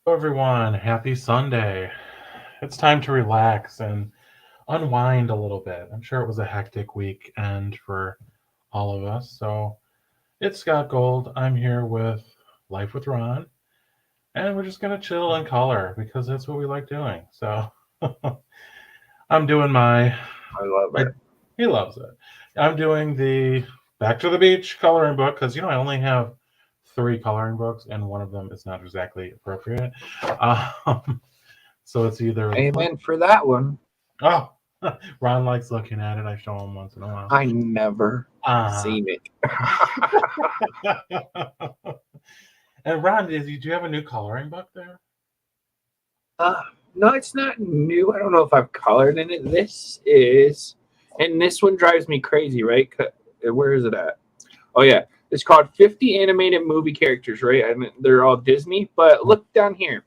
Hello, everyone. Happy Sunday. It's time to relax and unwind a little bit. I'm sure it was a hectic weekend for all of us. So it's Scott Gold. I'm here with Life with Ron, and we're just going to chill and color because that's what we like doing. So I'm doing my, I love I, it. he loves it. I'm doing the Back to the Beach coloring book because, I only have three coloring books and one of them is not exactly appropriate. Um, So it's either the flip. Amen for that one. Oh, Ron likes looking at it. I show him once in a while. I never Ah. seen it. And Ron, do you have a new coloring book there? uh, no, it's not new. I don't know if I've colored in it. This is, and this one drives me crazy, right? Where is it at? Oh yeah, it's called 50 animated movie characters, right? And they're all Disney. But look down here,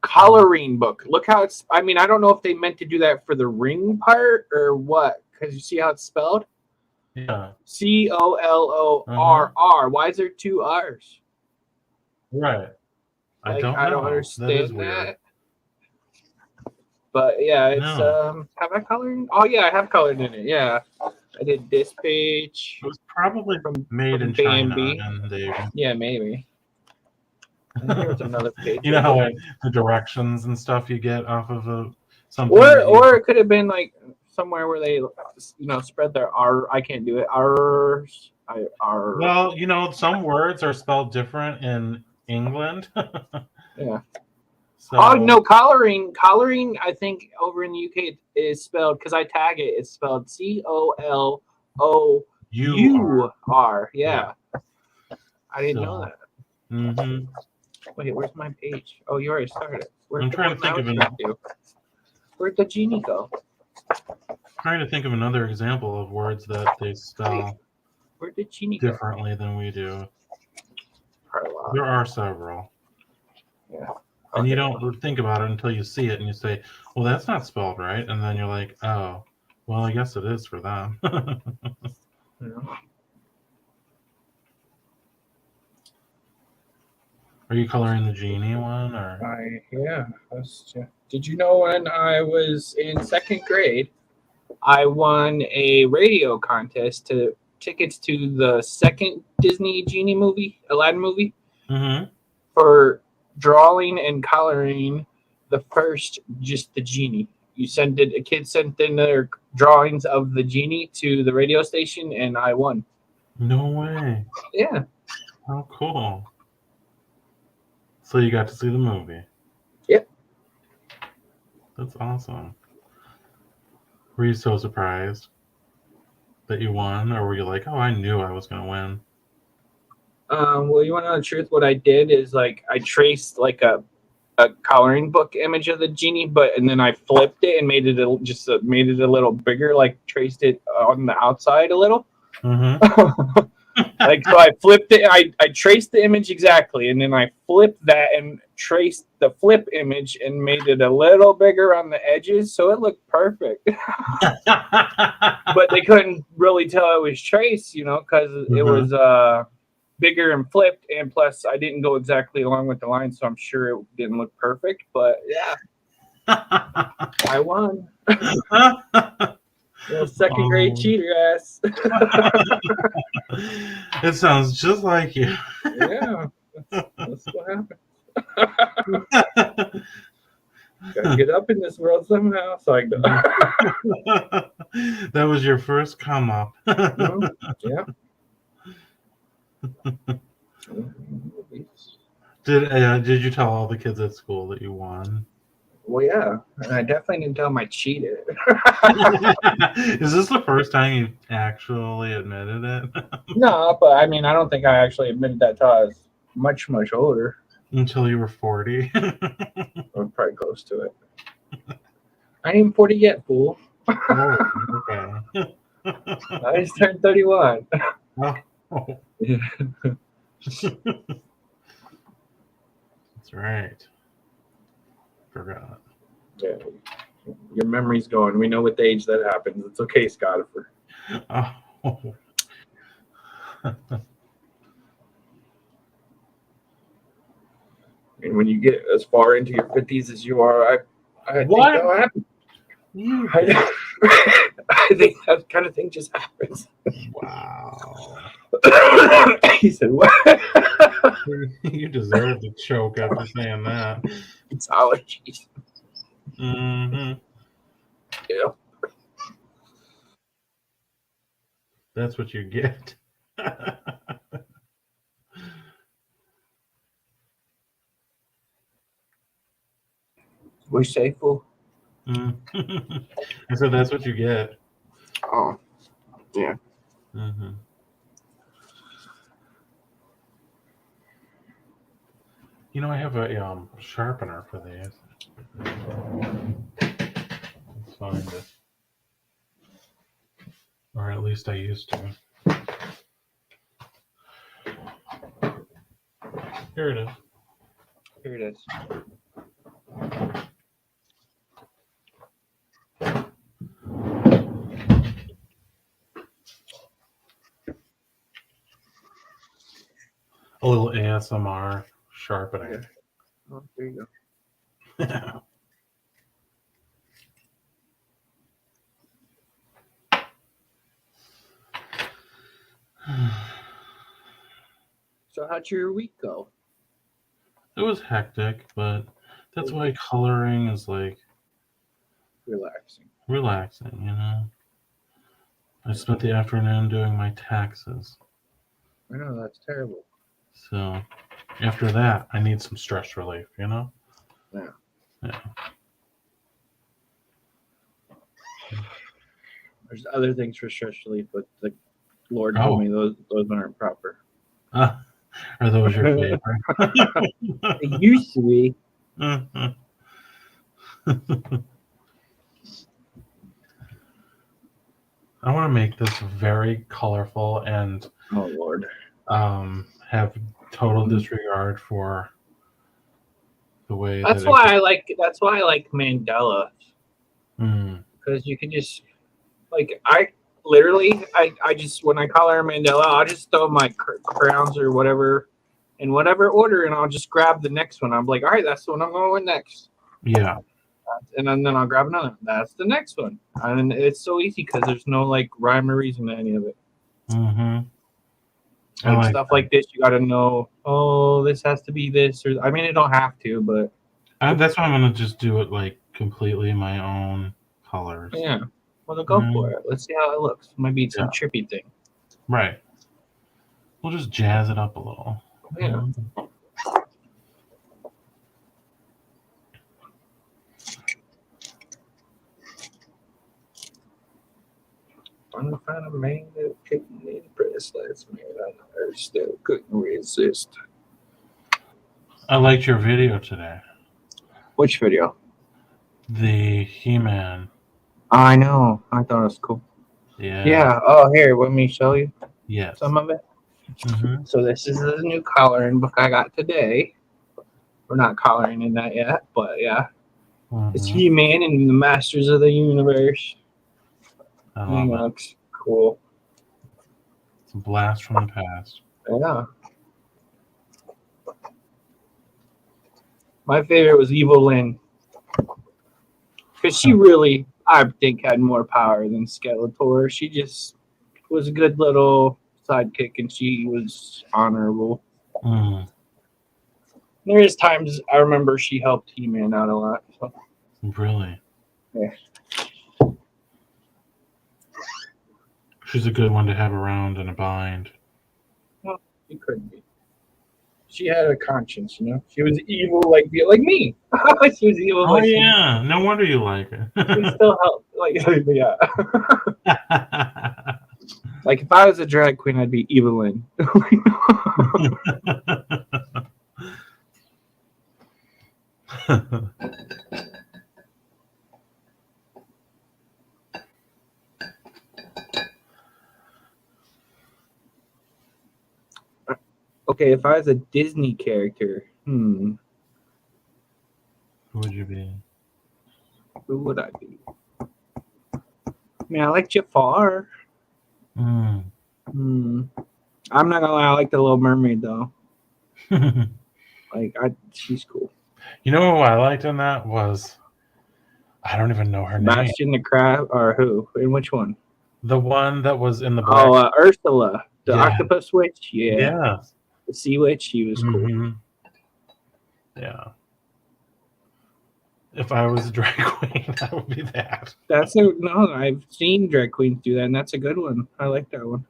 coloring book. Look how it's. I mean, I don't know if they meant to do that for the ring part or what, because you see how it's spelled. Yeah. Uh-huh. COLORR. Why is there two R's? Right. I Like don't I don't know. That is understand weird. that. But yeah, it's No. have I colored? Oh yeah, I have colored in it. Yeah. I did this page It was probably made from in China Bambi. and they Yeah, maybe. And here's another page you know of how it. the directions and stuff you get off of something Or that you. or it could have been like somewhere where they spread their R. I can't do it. R's. R. Well, some words are spelled different in England. Yeah. Oh So no, collaring. I think over in the UK is spelled because I tag it. It's spelled you are. COLOUR. Yeah. Yeah, I didn't know So, that. hmm Wait, where's my page? Oh, you already started. Where's I'm the trying to one I think was of gonna do? Where'd the genie go? another example of words that they Wait, spell where'd the genie go? differently than we do. Carla. There are several, Yeah. Oh, and you here we go. don't think about it until you see it, and you say, "Well, that's not spelled right," and then you're like, "Oh, well, I guess it is for them." Yeah. Are you coloring the genie one, or? Yeah. Did you know when I was in second grade, I won a radio contest to tickets to the second Disney Genie movie, Aladdin movie, Mm-hmm. for drawing and coloring the first just the genie. A kid sent in their drawings of the genie to the radio station, and I won. No way! Yeah, How cool! So you got to see the movie. yep. That's awesome. Were you so surprised that you won, or were you like, "Oh, I knew I was going to win"? Well, you want to know the truth? What I did is like I traced like a coloring book image of the genie, and then I flipped it and made it a little bigger, like traced it on the outside a little. Mm-hmm. Like so, I flipped it. I traced the image exactly, and then I flipped that and traced the flip image and made it a little bigger on the edges, so it looked perfect. But they couldn't really tell it was traced, because it Mm-hmm. was bigger and flipped, and plus I didn't go exactly along with the line, so I'm sure it didn't look perfect. But yeah, I won. Little second grade Oh, cheater ass. it sounds just like you. Yeah, that's what happened. Gotta get up in this world somehow. So I go. That was your first come up. Yeah. Did you tell all the kids at school that you won? Well, yeah, and I definitely didn't tell him I cheated. Is this the first time you actually admitted it? No, but I mean, I don't think I actually admitted that till I was much, much older. Until you were 40? Or probably close to it. I ain't 40 yet, fool. Oh, okay. I just turned 31. Oh, Yeah, that's right. Forgot. your memory's going. We know what age that happens. It's okay, Scottifer. Oh, And when you get as far into your 50s as you are, I think What? that'll happen. You I think that kind of thing just happens. wow. He said, "What?" You deserve to choke after saying that. It's allergies. Hmm. Yeah. That's what you get. Wish safe. I said that's what you get. Oh, yeah. Hmm. You know, I have a sharpener for these. Let's find it. Or at least I used to. Here it is. Here it is. A little ASMR sharpening. Oh, there you go. So how'd your week go? It was hectic, but that's why coloring is like Relaxing. relaxing, you know? I spent the afternoon doing my taxes. I know that's terrible. So after that, I need some stress relief, you know? Yeah. Yeah. There's other things for stress relief, but the Lord told me those aren't proper. Are those your favorite? It used to be. I want to make this very colorful and Oh Lord. have total disregard for the way That's that why I like Mandela, Mm. because you can just I literally I just when I color Mandela, I'll just throw my crowns or whatever in whatever order, and I'll just grab the next one. I'm like, all right, that's the one I'm going with next. Yeah. And then I'll grab another. That's the next one, and it's so easy because there's no like rhyme or reason to any of it. Mm-hmm. Like stuff like this, you got to know. Oh, this has to be this, or I mean, it don't have to, but that's why I'm gonna just do it like completely my own colors. yeah. Well, then go for it. Let's see how it looks. Maybe it's some trippy thing. Right. We'll just jazz it up a little. Yeah. I'm the kind of man that couldn't impress last minute. I still couldn't resist. I liked your video today. Which video? The He-Man. I know. I thought it was cool. Yeah. Yeah. Oh, here, let me show you Yes. some of it. Mm-hmm. So this is the new coloring book I got today. We're not coloring in that yet, but yeah. Mm-hmm. It's He-Man and the Masters of the Universe. I love it. Looks cool. It's a blast from the past. Yeah. My favorite was Evil Lynn. Because she really, I think, had more power than Skeletor. She just was a good little sidekick, and she was honorable. Mm. There is times I remember she helped He-Man out a lot. So. Really? Yeah. She's a good one to have around in a bind. Well, she couldn't be. She had a conscience, you know. She was evil like me. She was evil. Oh yeah, no wonder you like her. She still helped. Yeah. Like if I was a drag queen, I'd be Evelyn. Okay, if I was a Disney character, Who would you be? Who would I be? I mean, I like Jafar. I'm not gonna lie, I like the Little Mermaid though. She's cool. You know who I liked in that was, I don't even know her name. Sebastian the Crab, or who? In which one? The one that was in the black. Oh, Ursula, the Yeah. octopus witch. Yeah. Yeah. The sea witch. She was cool. Mhm. Yeah. If I was a drag queen, that would be that. No. I've seen drag queens do that, and that's a good one. I like that one.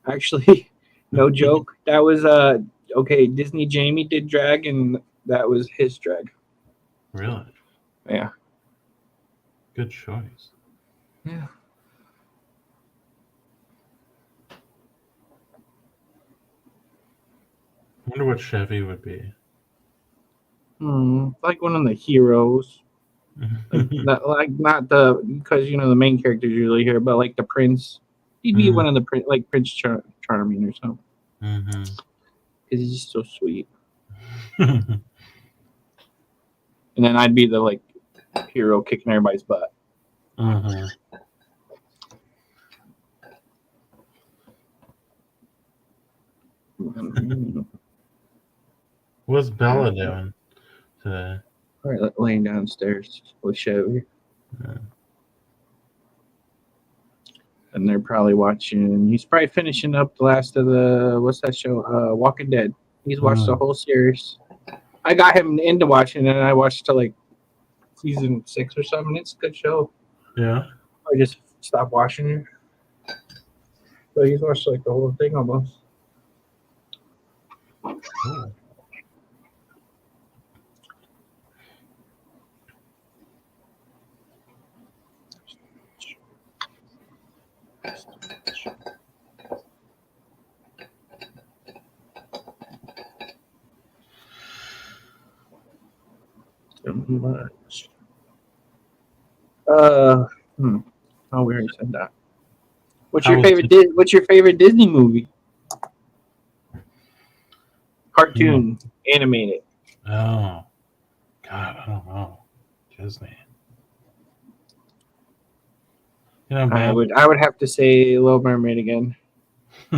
Actually, no joke. That was okay. Disney Jamie did drag, and that was his drag. Really? Yeah. Good choice. Yeah. I wonder what Chevy would be. Like one of the heroes. Not the, because the main characters usually here, but like the prince. He'd be one of the like Prince Charming or something. Because he's just so sweet. And then I'd be the like hero kicking everybody's butt. What's Bella doing today? Right, laying downstairs with Chevy. Yeah. And they're probably watching. He's probably finishing up the last of the, what's that show? Walking Dead. He's watched the whole series. I got him into watching it, and I watched till like season 6 or something. It's a good show. Yeah. I just stopped watching it. But he's watched like the whole thing almost. Cool. Much. Oh, we already said that. What's your favorite Disney movie? Cartoon, animated. Oh, God, I don't know. Disney. I would have to say Little Mermaid again,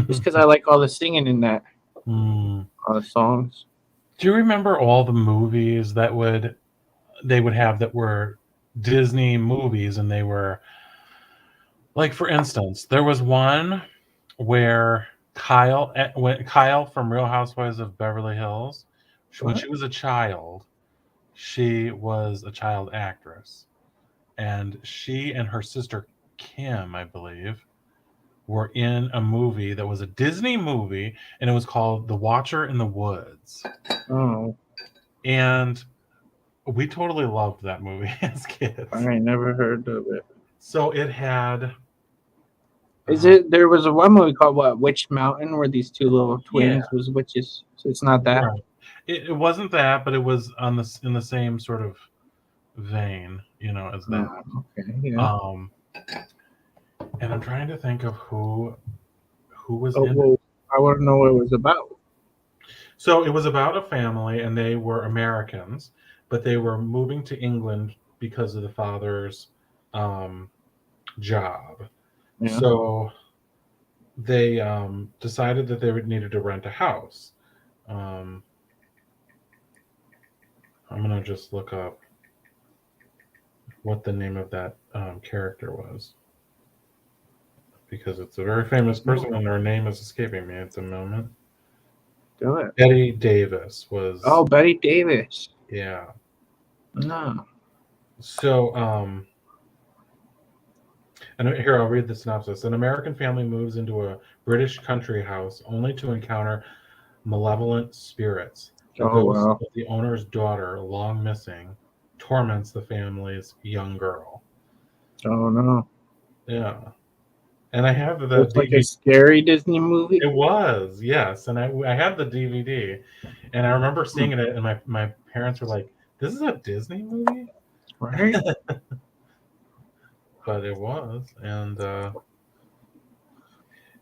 just because I like all the singing in that, all the songs. Do you remember all the movies that they would have that were Disney movies, and they were like, for instance, there was one where Kyle from Real Housewives of Beverly Hills, when she was a child, she was a child actress, and she and her sister Kim, I believe, were in a movie that was a Disney movie, and it was called The Watcher in the Woods. Oh. And we totally loved that movie as kids. I never heard of it. So it had... There was one movie called what, Witch Mountain, where these two little twins was witches. So it's not that. Right. It wasn't that, but it was in the same sort of vein, as that. Okay, yeah. And I'm trying to think of who was in it. Well, I want to know what it was about. So it was about a family, and they were Americans, but they were moving to England because of the father's job. Yeah. So they decided that they needed to rent a house. I'm going to just look up what the name of that character was, because it's a very famous person, and their name is escaping me at the moment. Do it. Betty Davis was... Oh, Betty Davis. Yeah. No. So, and here, I'll read the synopsis. An American family moves into a British country house only to encounter malevolent spirits. The ghost of the owner's daughter, long missing, torments the family's young girl. Oh, no. Yeah. And I have the... It's like a scary Disney movie? It was, yes. And I had the DVD, and I remember seeing it, and my parents were like, this is a Disney movie? Right. But it was. And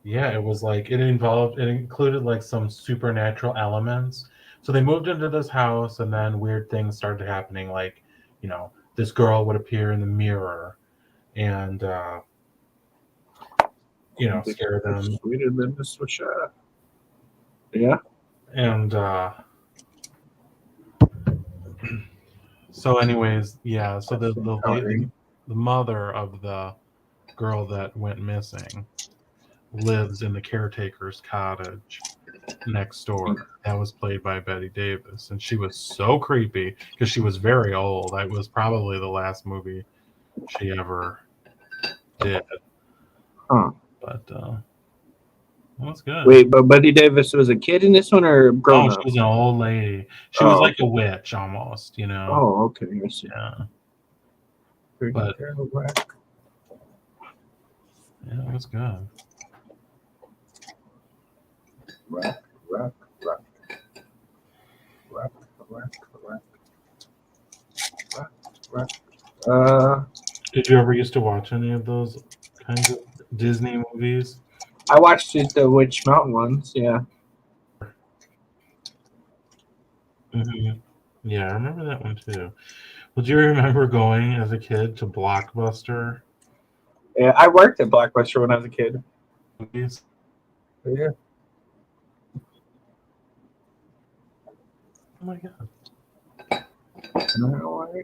yeah, it was like, it included like some supernatural elements. So they moved into this house, and then weird things started happening. Like, this girl would appear in the mirror and scare them. Sweeter than the Swisha. Yeah. And so, anyways, yeah. So the mother of the girl that went missing lives in the caretaker's cottage next door. That was played by Betty Davis, and she was so creepy because she was very old. That was probably the last movie she ever did. Huh. But that was good. Wait, but Betty Davis was a kid in this one or grown Oh, she up? was an old lady. She was Oh, like a witch almost, you know. oh, okay. I see. Yeah, Pretty but terrible whack. yeah, it was good. Rock, rock, rock. Rock, rock, rock. Rock, rock. Did you ever used to watch any of those kinds of Disney movies? I watched the Witch Mountain ones. Yeah. Hmm. Yeah, I remember that one too. Would you remember going as a kid to Blockbuster Yeah, I worked at Blockbuster when I was a kid. movies? Yeah. Oh my god! No,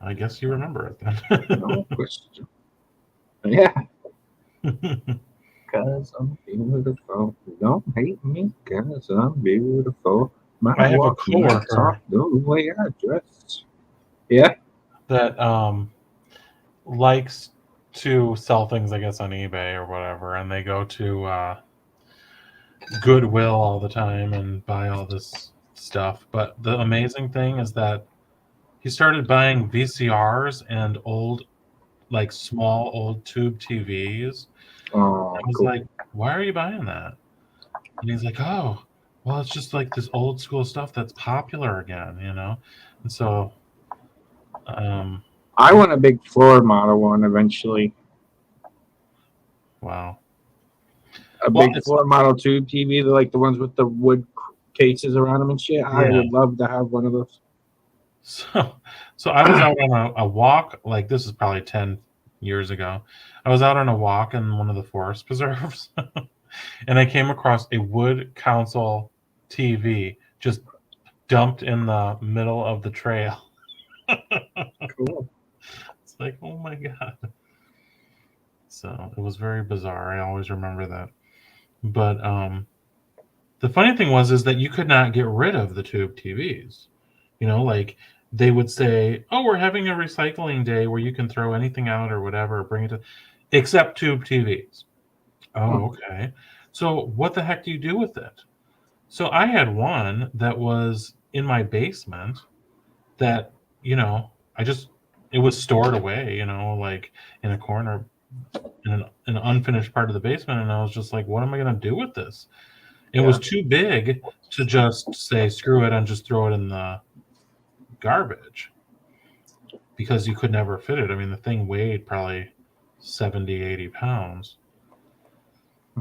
I guess you remember it no question. Yeah, then. cause I'm beautiful. Don't hate me, cause I'm beautiful. My I have a walk, my talk, coworker the way I dress. Yeah. that likes to sell things, I guess, on eBay or whatever, and they go to Goodwill all the time and buy all this stuff. But the amazing thing is that he started buying VCRs and old, like small old tube TVs. Oh, I was cool. like, why are you buying that? And he's like, oh, well, it's just like this old school stuff that's popular again, you know? And so, um, I want a big floor model one eventually. wow. A Well, big it's, floor model tube TV, like the ones with the wood cases around them and shit. I yeah. would love to have one of those. So, so I was out on a walk, like this is probably 10 years ago. I was out on a walk in one of the forest preserves, and I came across a wood council TV just dumped in the middle of the trail. Cool. It's like, oh my God. So it was very bizarre. I always remember that. But the funny thing was is that you could not get rid of the tube TVs. You know, like they would say, "Oh, we're having a recycling day where you can throw anything out or whatever, bring it to except tube TVs." Oh, okay. So what the heck do you do with it? So I had one that was in my basement that, you know, I just it was stored away, you know, like in a corner in an unfinished part of the basement, and I was just like, what am I going to do with this? It was Yeah. too big to just say screw it and just throw it in the garbage because you could never fit it. I mean, the thing weighed probably 70, 80 pounds.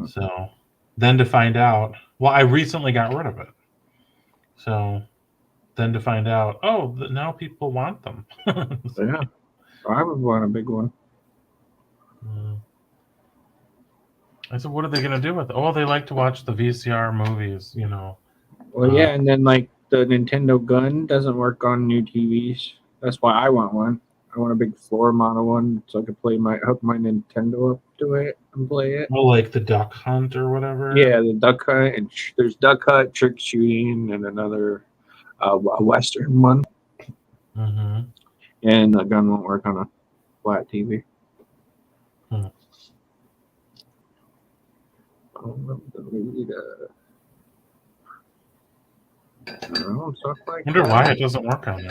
So then to find out, well, I recently got rid of it. So then to find out, oh, now people want them. Yeah. I would want a big one. I said, what are they going to do with it? Oh, they like to watch the VCR movies, you know. Well, yeah, and then like the Nintendo gun doesn't work on new TVs. That's why I want one. I want a big floor model one so I can hook my Nintendo up to it and play it. Well, like the Duck Hunt or whatever. Yeah, the Duck Hunt and there's Duck Hunt, Trick Shooting, and another a Western one. Mm-hmm. And the gun won't work on a flat TV. Hmm. Like Wonder why it doesn't work on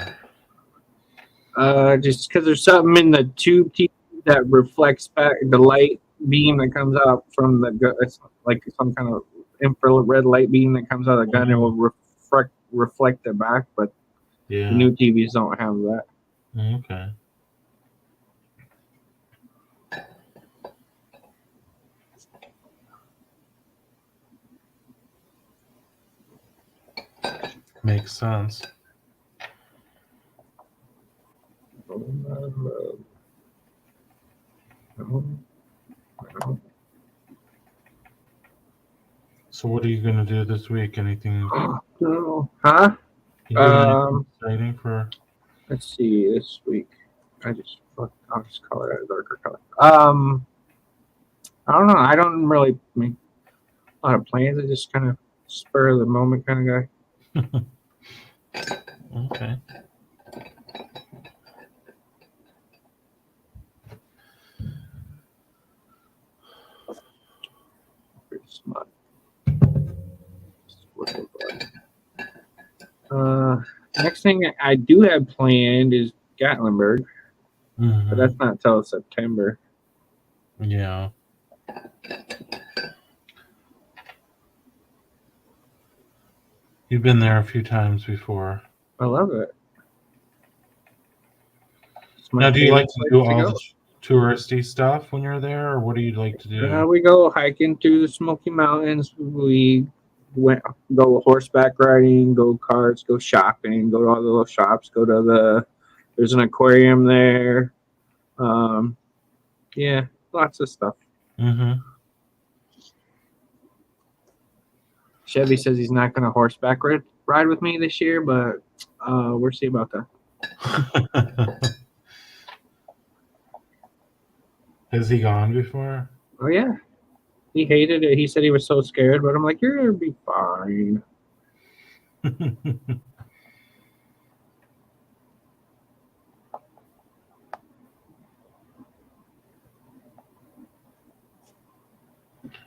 there. just because there's something in the tube TV that reflects back the light beam that comes out from the gun. It's like some kind of infrared light beam that comes out of the gun and will reflect it back. But Yeah. the new TVs don't have that. Okay. Makes sense. So what are you gonna do this week? Anything? Huh? You doing anything exciting for? Let's see. This week, I'll just color it a darker color. I don't know. I don't really make a lot of plans. I just kind of spur of the moment kind of guy. Okay. Pretty smart. Next thing I do have planned is Gatlinburg, but that's not till September. Yeah. You've been there a few times before. I love it. Now, do you like to do all the touristy stuff when you're there, or what do you like to do? We go hiking through the Smoky Mountains. We go horseback riding, go carts, go shopping, go to all the little shops, go to there's an aquarium there. Yeah, lots of stuff. Mm-hmm. Chevy says he's not going to horseback ride with me this year, but we'll see about that. Has he gone before? Oh, yeah. He hated it. He said he was so scared, but I'm like, you're going to be fine.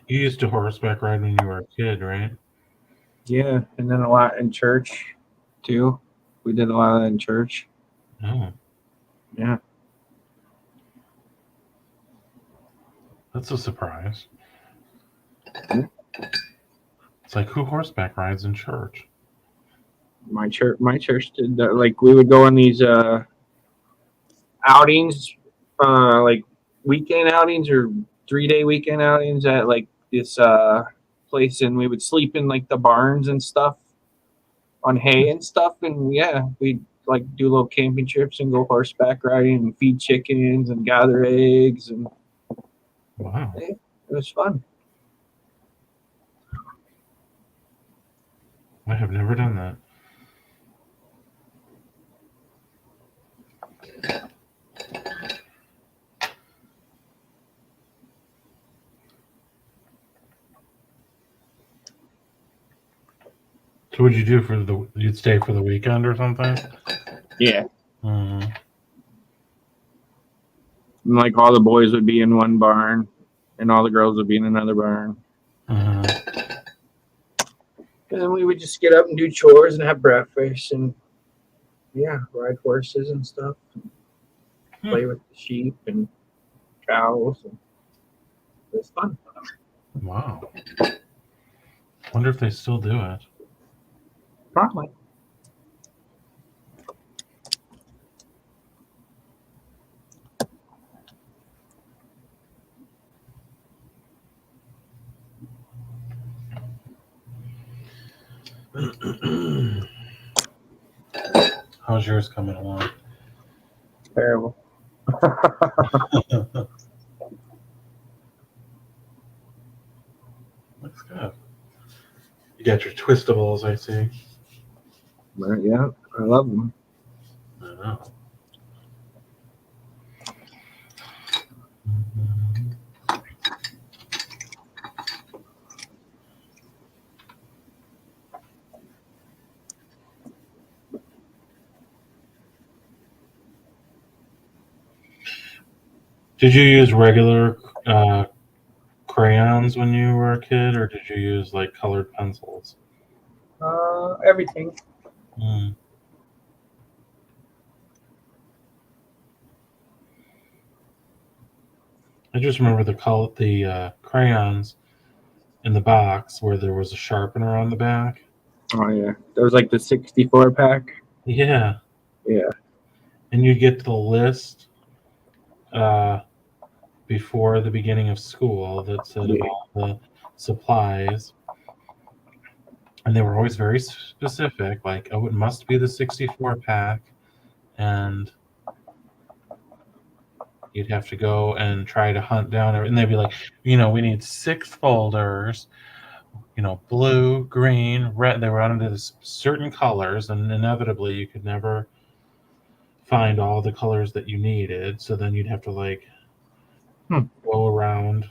You used to horseback ride when you were a kid, right? Yeah, and then a lot in church, too. We did a lot of that in church. Oh. Yeah. That's a surprise. It's like, who horseback rides in church? My church did that. Like, we would go on these outings, like weekend outings or 3-day weekend outings at like this place, and we would sleep in like the barns and stuff on hay and stuff, and yeah, we'd like do little camping trips and go horseback riding and feed chickens and gather eggs, and wow, it was fun. I have never done that. So what'd you do you'd stay for the weekend or something? Yeah. Mm-hmm. And like all the boys would be in one barn and all the girls would be in another barn. Mm-hmm. And then we would just get up and do chores and have breakfast and yeah, ride horses and stuff. Play with the sheep and cows. And it was fun. Wow. Wonder if they still do it. Probably. How's yours coming along? Terrible. Looks good. You got your twistables, I see. Yeah, I love them. I know. Did you use regular crayons when you were a kid, or did you use like colored pencils? Everything. Mm. I just remember the crayons in the box where there was a sharpener on the back. Oh yeah, there was like the 64 pack. Yeah. Yeah. And you'd get the list before the beginning of school that said all the supplies. And they were always very specific, like, oh, it must be the 64 pack. And you'd have to go and try to hunt down, and they'd be like, we need 6 folders, blue, green, red. They were under certain colors, and inevitably you could never find all the colors that you needed. So then you'd have to go around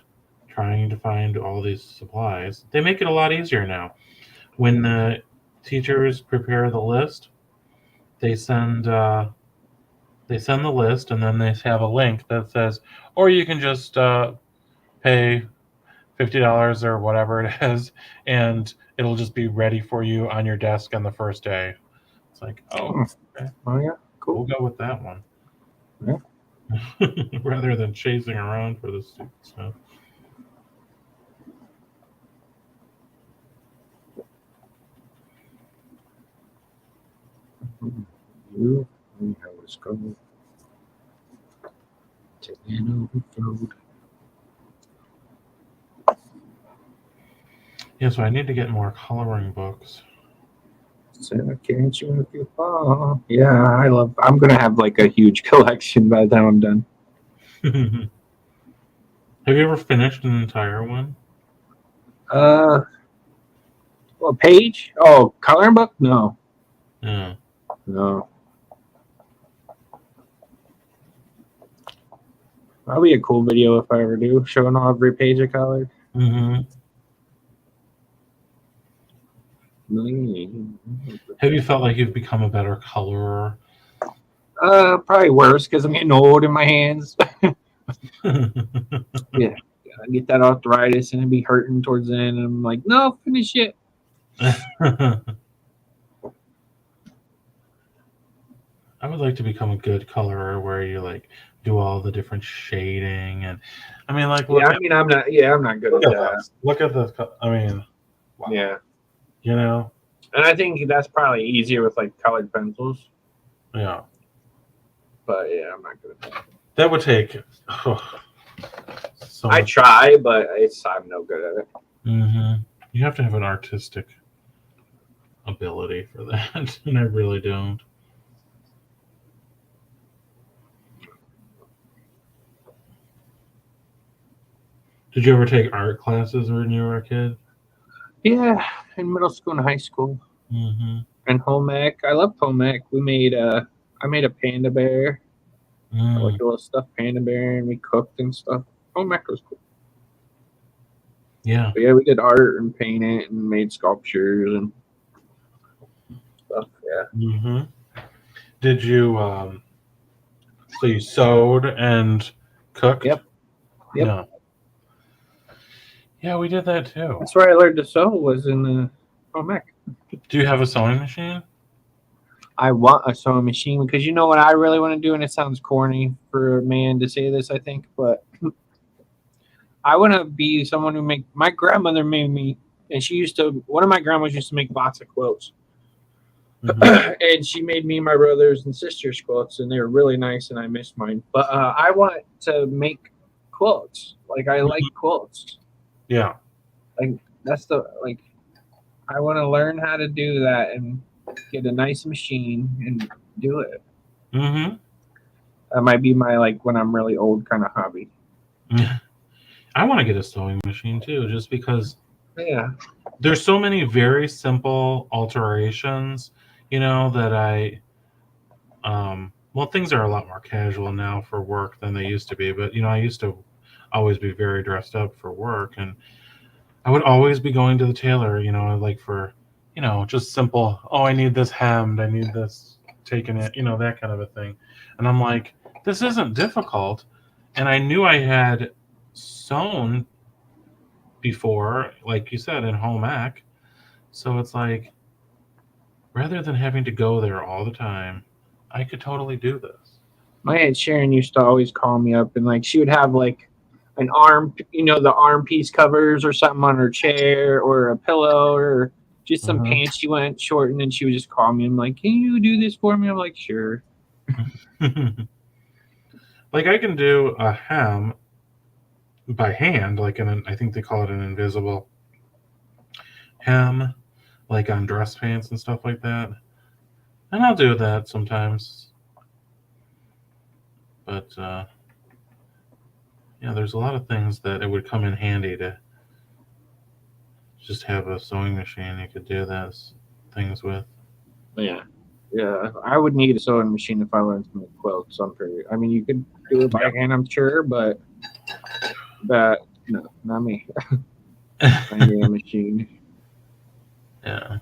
trying to find all these supplies. They make it a lot easier now. When the teachers prepare the list, they send the list, and then they have a link that says, or you can just pay $50 or whatever it is, and it'll just be ready for you on your desk on the first day. It's like, oh, okay, Oh yeah, we'll cool. go with that one. Yeah. Rather than chasing around for the stupid stuff. You know it's going to overflow. Yeah, so I need to get more coloring books. So can't you if you fall? Yeah, I'm gonna have like a huge collection by the time I'm done. Have you ever finished an entire one? What page? Oh, coloring book? No, Yeah. no. That'll be a cool video if I ever do, showing all every page I colored. Mm-hmm. Have you felt like you've become a better colorer? Probably worse because I'm getting old in my hands. Yeah, I get that arthritis and it'd be hurting towards the end. And I'm like, no, finish it. I would like to become a good colorer where you do all the different shading and look Yeah, I mean, I'm not. Yeah, I'm not good at that. this. Look at this. Wow. Yeah, And I think that's probably easier with like colored pencils. yeah. But yeah, I'm not good at that. That would take so I much. try, but I'm no good at it. Mm-hmm. You have to have an artistic ability for that, and I really don't. Did you ever take art classes when you were a kid? Yeah, in middle school and high school. Mm-hmm. And home ec. I loved home ec. I made a panda bear, like a little stuffed panda bear, and we cooked and stuff. Home ec was cool. Yeah. But yeah, we did art and painted and made sculptures and stuff. Yeah. Mm-hmm. Did you so you sewed and cooked? Yep. Yeah. Yeah, we did that too. That's where I learned to sew, was in the home ec. Do you have a sewing machine? I want a sewing machine because you know what I really want to do, and it sounds corny for a man to say this, I think, but I want to be someone who my grandmother made me, and one of my grandmas used to make lots of quilts. Mm-hmm. And she made me, my brothers and sisters quilts, and they were really nice, and I miss mine. But I want to make quilts. Like, I like quilts. Yeah. That's I want to learn how to do that and get a nice machine and do it. Mm-hmm. That might be my, when I'm really old kind of hobby. I want to get a sewing machine too, just because Yeah. there's so many very simple alterations, that things are a lot more casual now for work than they used to be. But, I used to always be very dressed up for work, and I would always be going to the tailor, for, just simple, oh, I need this hemmed, I need this taken it, that kind of a thing. And I'm like, this isn't difficult. And I knew I had sewn before, like you said, in home ec. So it's like, rather than having to go there all the time, I could totally do this. My Aunt Sharon used to always call me up, and she would have an arm, the arm piece covers or something on her chair, or a pillow, or just some pants she went short, and then she would just call me. I'm like, can you do this for me? I'm like, sure. I can do a hem by hand, I think they call it an invisible hem, on dress pants and stuff like that. And I'll do that sometimes. But there's a lot of things that it would come in handy to just have a sewing machine you could do those things with. Yeah. Yeah. I would need a sewing machine if I learned to make quilts. I'm pretty. I mean, you could do it by hand, I'm sure, but no, not me. I need a machine. Yeah.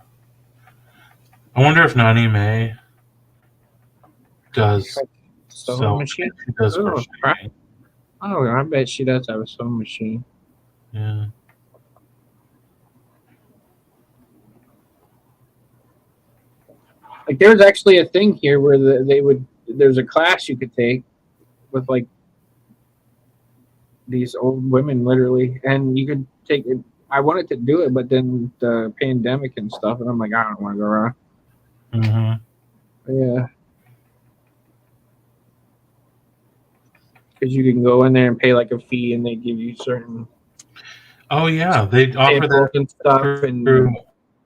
I wonder if Nani May does Sewing machine? She does Oh, crocheting. Oh, I bet she does have a sewing machine. Yeah. Like, there's actually a thing here where there's a class you could take with like these old women, literally, and you could take it. I wanted to do it, but then the pandemic and stuff, and I'm like, I don't want to go around. Yeah. Because you can go in there and pay like a fee, and they give you certain. Oh yeah, they offer that and stuff, and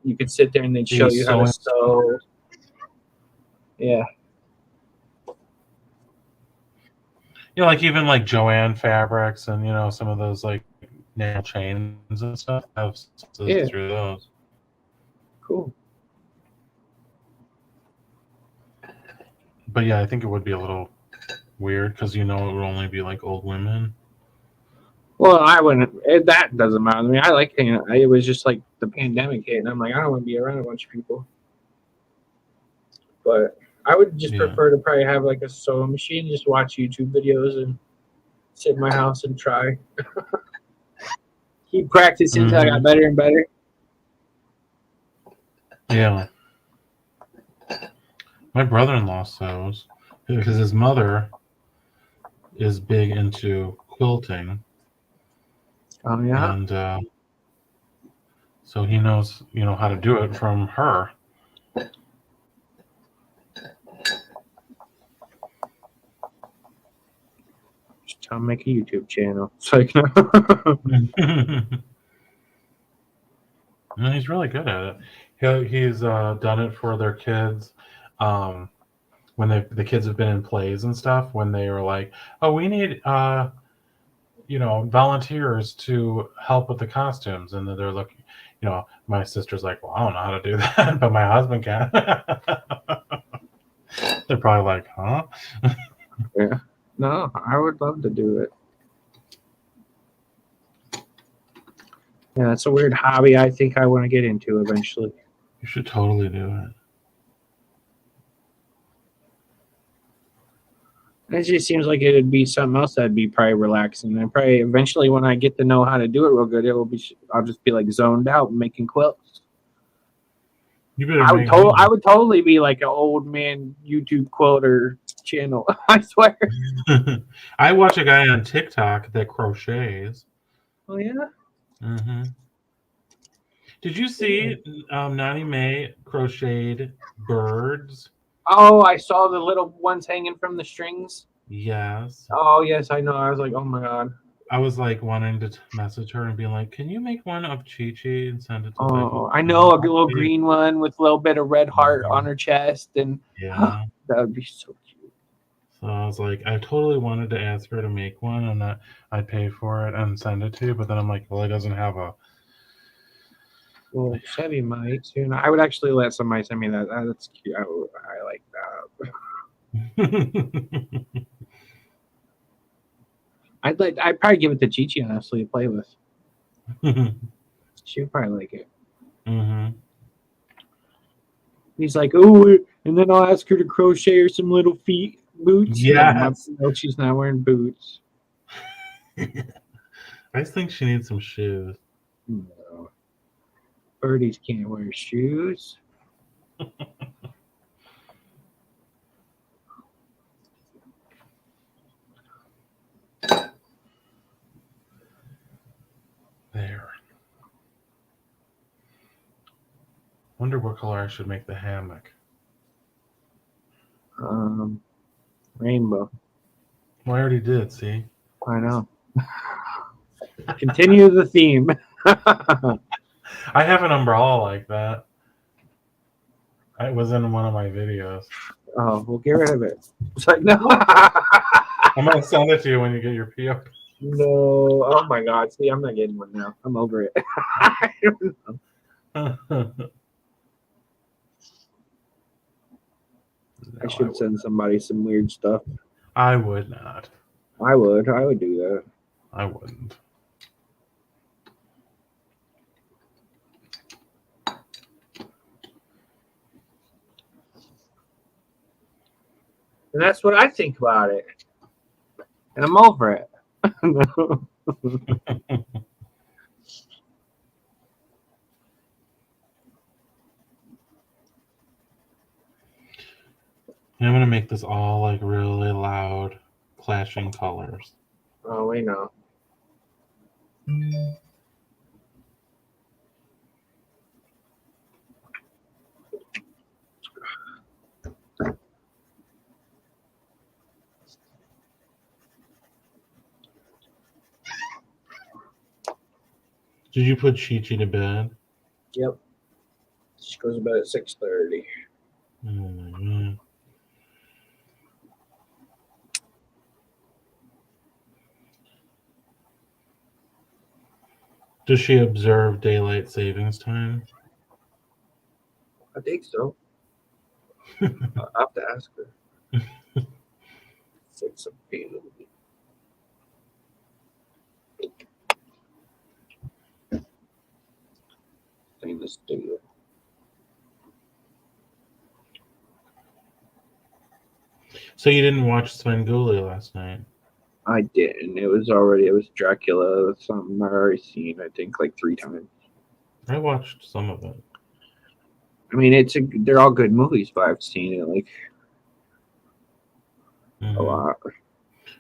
you could sit there and they'd show you how to sew. Yeah. You know, like even like Joanne Fabrics and some of those like nail chains and stuff. I've through those. Cool. But yeah, I think it would be a little weird because it would only be like old women. Well, I wouldn't. That doesn't matter to me. I like hanging out. It was just like the pandemic hit, and I'm like, I don't want to be around a bunch of people. But I would just prefer to probably have like a sewing machine, just watch YouTube videos and sit in my house and try. Keep practicing until I got better and better. Yeah. My brother-in-law sews because his mother is big into quilting. Oh yeah. And so he knows, how to do it from her. Just tell him make a YouTube channel. It's like No, he's really good at it. He's done it for their kids. When the kids have been in plays and stuff, when they were like, oh, we need volunteers to help with the costumes, and then they're looking, my sister's like, well, I don't know how to do that, but my husband can. They're probably like, huh? Yeah. No, I would love to do it. Yeah, it's a weird hobby I think I want to get into eventually. You should totally do it. It just seems like it'd be something else that'd be probably relaxing. And probably eventually, when I get to know how to do it real good, I'll just be like zoned out making quilts. I would totally be like an old man YouTube quilter channel. I swear. I watch a guy on TikTok that crochets. Oh yeah. Mm-hmm. Did you see Nani May crocheted birds? Oh, I saw the little ones hanging from the strings. Yes. Oh, yes, I know. I was like, oh my god. I was like wanting to message her and be like, can you make one of Chi Chi and send it to Oh, I know, a little green one with a little bit of red heart on her chest. And yeah, that would be so cute. So I was like, I totally wanted to ask her to make one and that I'd pay for it and send it to you. But then I'm like, well, it doesn't have a... Well, Chevy might soon. I would actually let somebody send me that. That's cute. I like that. I'd probably give it to Chi-Chi, honestly, to play with. She would probably like it. Mm-hmm. He's like, oh, and then I'll ask her to crochet her some little feet boots. Yeah. No, she's not wearing boots. I think she needs some shoes. No. Birdies can't wear shoes. There. Wonder what color I should make the hammock. Rainbow. Well, I already did, see? I know. Continue the theme. I have an umbrella like that. It was in one of my videos. Oh, well, get rid of it. It's like, no. I'm going to send it to you when you get your PO. No. Oh my God. See, I'm not getting one now. I'm over it. I don't know. I should send somebody some weird stuff. I would not. I would do that. I wouldn't. And that's what I think about it. And I'm over it. I'm gonna make this all like really loud, clashing colors. Oh, we know. Did you put Chi-Chi to bed? Yep. She goes to bed at 6:30. Oh my God. Does she observe daylight savings time? I think so. I'll have to ask her. 6 p.m. Stainless steel. So you didn't watch Svengoolie last night? I didn't. It was Dracula, something I've already seen, I think, like 3 times. I watched some of it. I mean, they're all good movies, but I've seen it like a lot.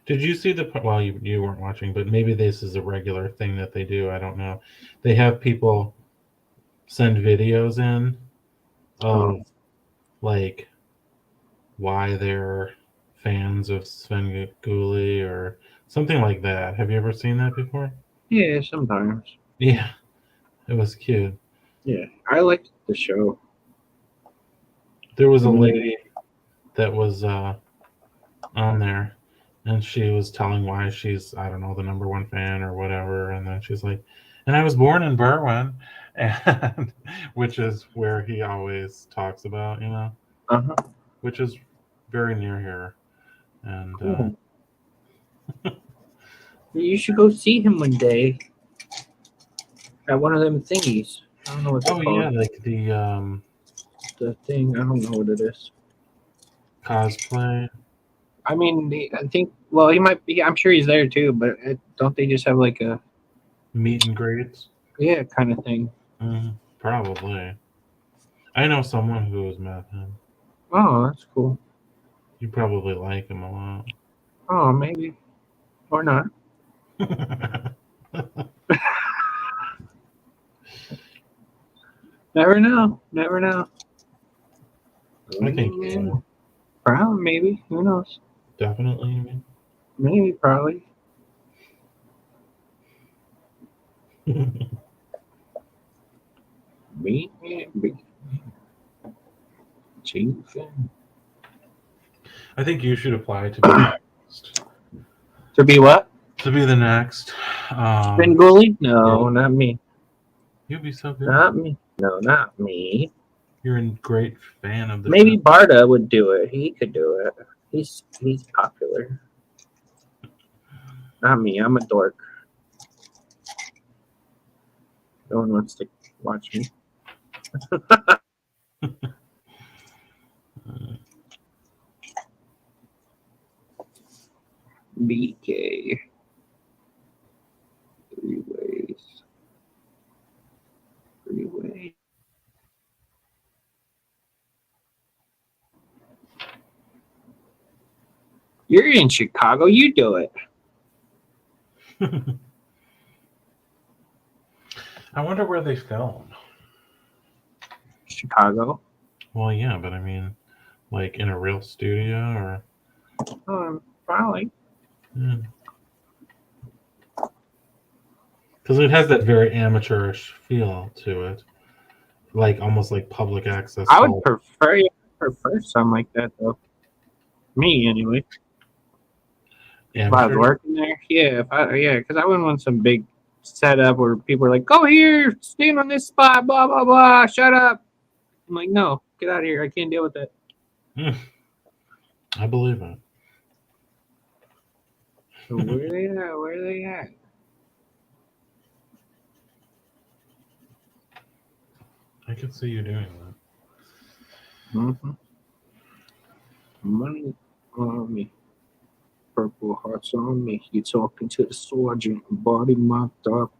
Did you see well, you weren't watching, but maybe this is a regular thing that they do. I don't know. They have people send videos in of like why they're fans of Svengoolie or something like that. Have you ever seen that before? Yeah, sometimes. Yeah, it was cute. Yeah, I liked the show. There was a lady that was on there, and she was telling why she's, I don't know, the #1 fan or whatever, and then she's like, and I was born in Berwyn, and which is where he always talks about, which is very near here, and cool. You should go see him one day at one of them thingies. I don't know what. Oh yeah, like the thing. I don't know what it is. Cosplay. I mean, I think. Well, he might be. I'm sure he's there too. But don't they just have like a meet and greets? Yeah, kind of thing. Probably. I know someone who's met him. Oh, that's cool. You probably like him a lot. Oh, maybe. Or not. Never know. Never know. I think you. Probably, maybe. Who knows? Definitely. Maybe, probably. Maybe. I think you should apply to be next. To be what? To be the next. Svengoolie? No, not me. You'd be so good. Not me. No, not me. You're a great fan of the Maybe show. Barda would do it. He could do it. He's popular. Not me. I'm a dork. No one wants to watch me. BK. 3 ways. 3 ways. You're in Chicago. You do it. I wonder where they film. Chicago. Well, yeah, but I mean, like in a real studio or. Probably. Because it has that very amateurish feel to it, like almost like public access. I would prefer something like that, though. Me, anyway. If I was Amateur. working there, because I wouldn't want some big setup where people are like, "Go here, stand on this spot, blah blah blah, shut up." I'm like, "No, get out of here. I can't deal with that." I believe it. So where are they at? Where are they at? I could see you doing that. Mm-hmm. Money on me. Purple hearts on me. You talking to the sergeant, body mocked up.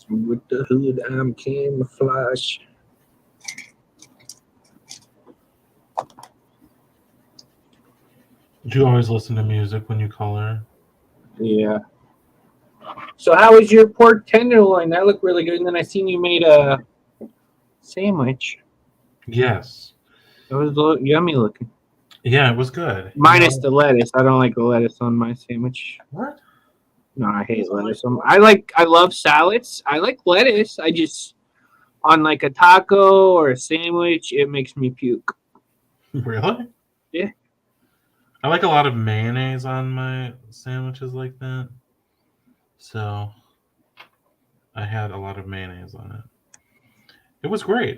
With the hood, I'm camouflage. Do you always listen to music when you color? Yeah. So how was your pork tenderloin? That looked really good. And then I seen you made a sandwich. Yes. It was yummy looking. Yeah, it was good. Minus the lettuce. I don't like the lettuce on my sandwich. What? No, I hate Doesn't lettuce. like I love salads. I like lettuce. I just on like a taco or a sandwich, it makes me puke. Really? Yeah. I like a lot of mayonnaise on my sandwiches like that. So I had a lot of mayonnaise on it. It was great.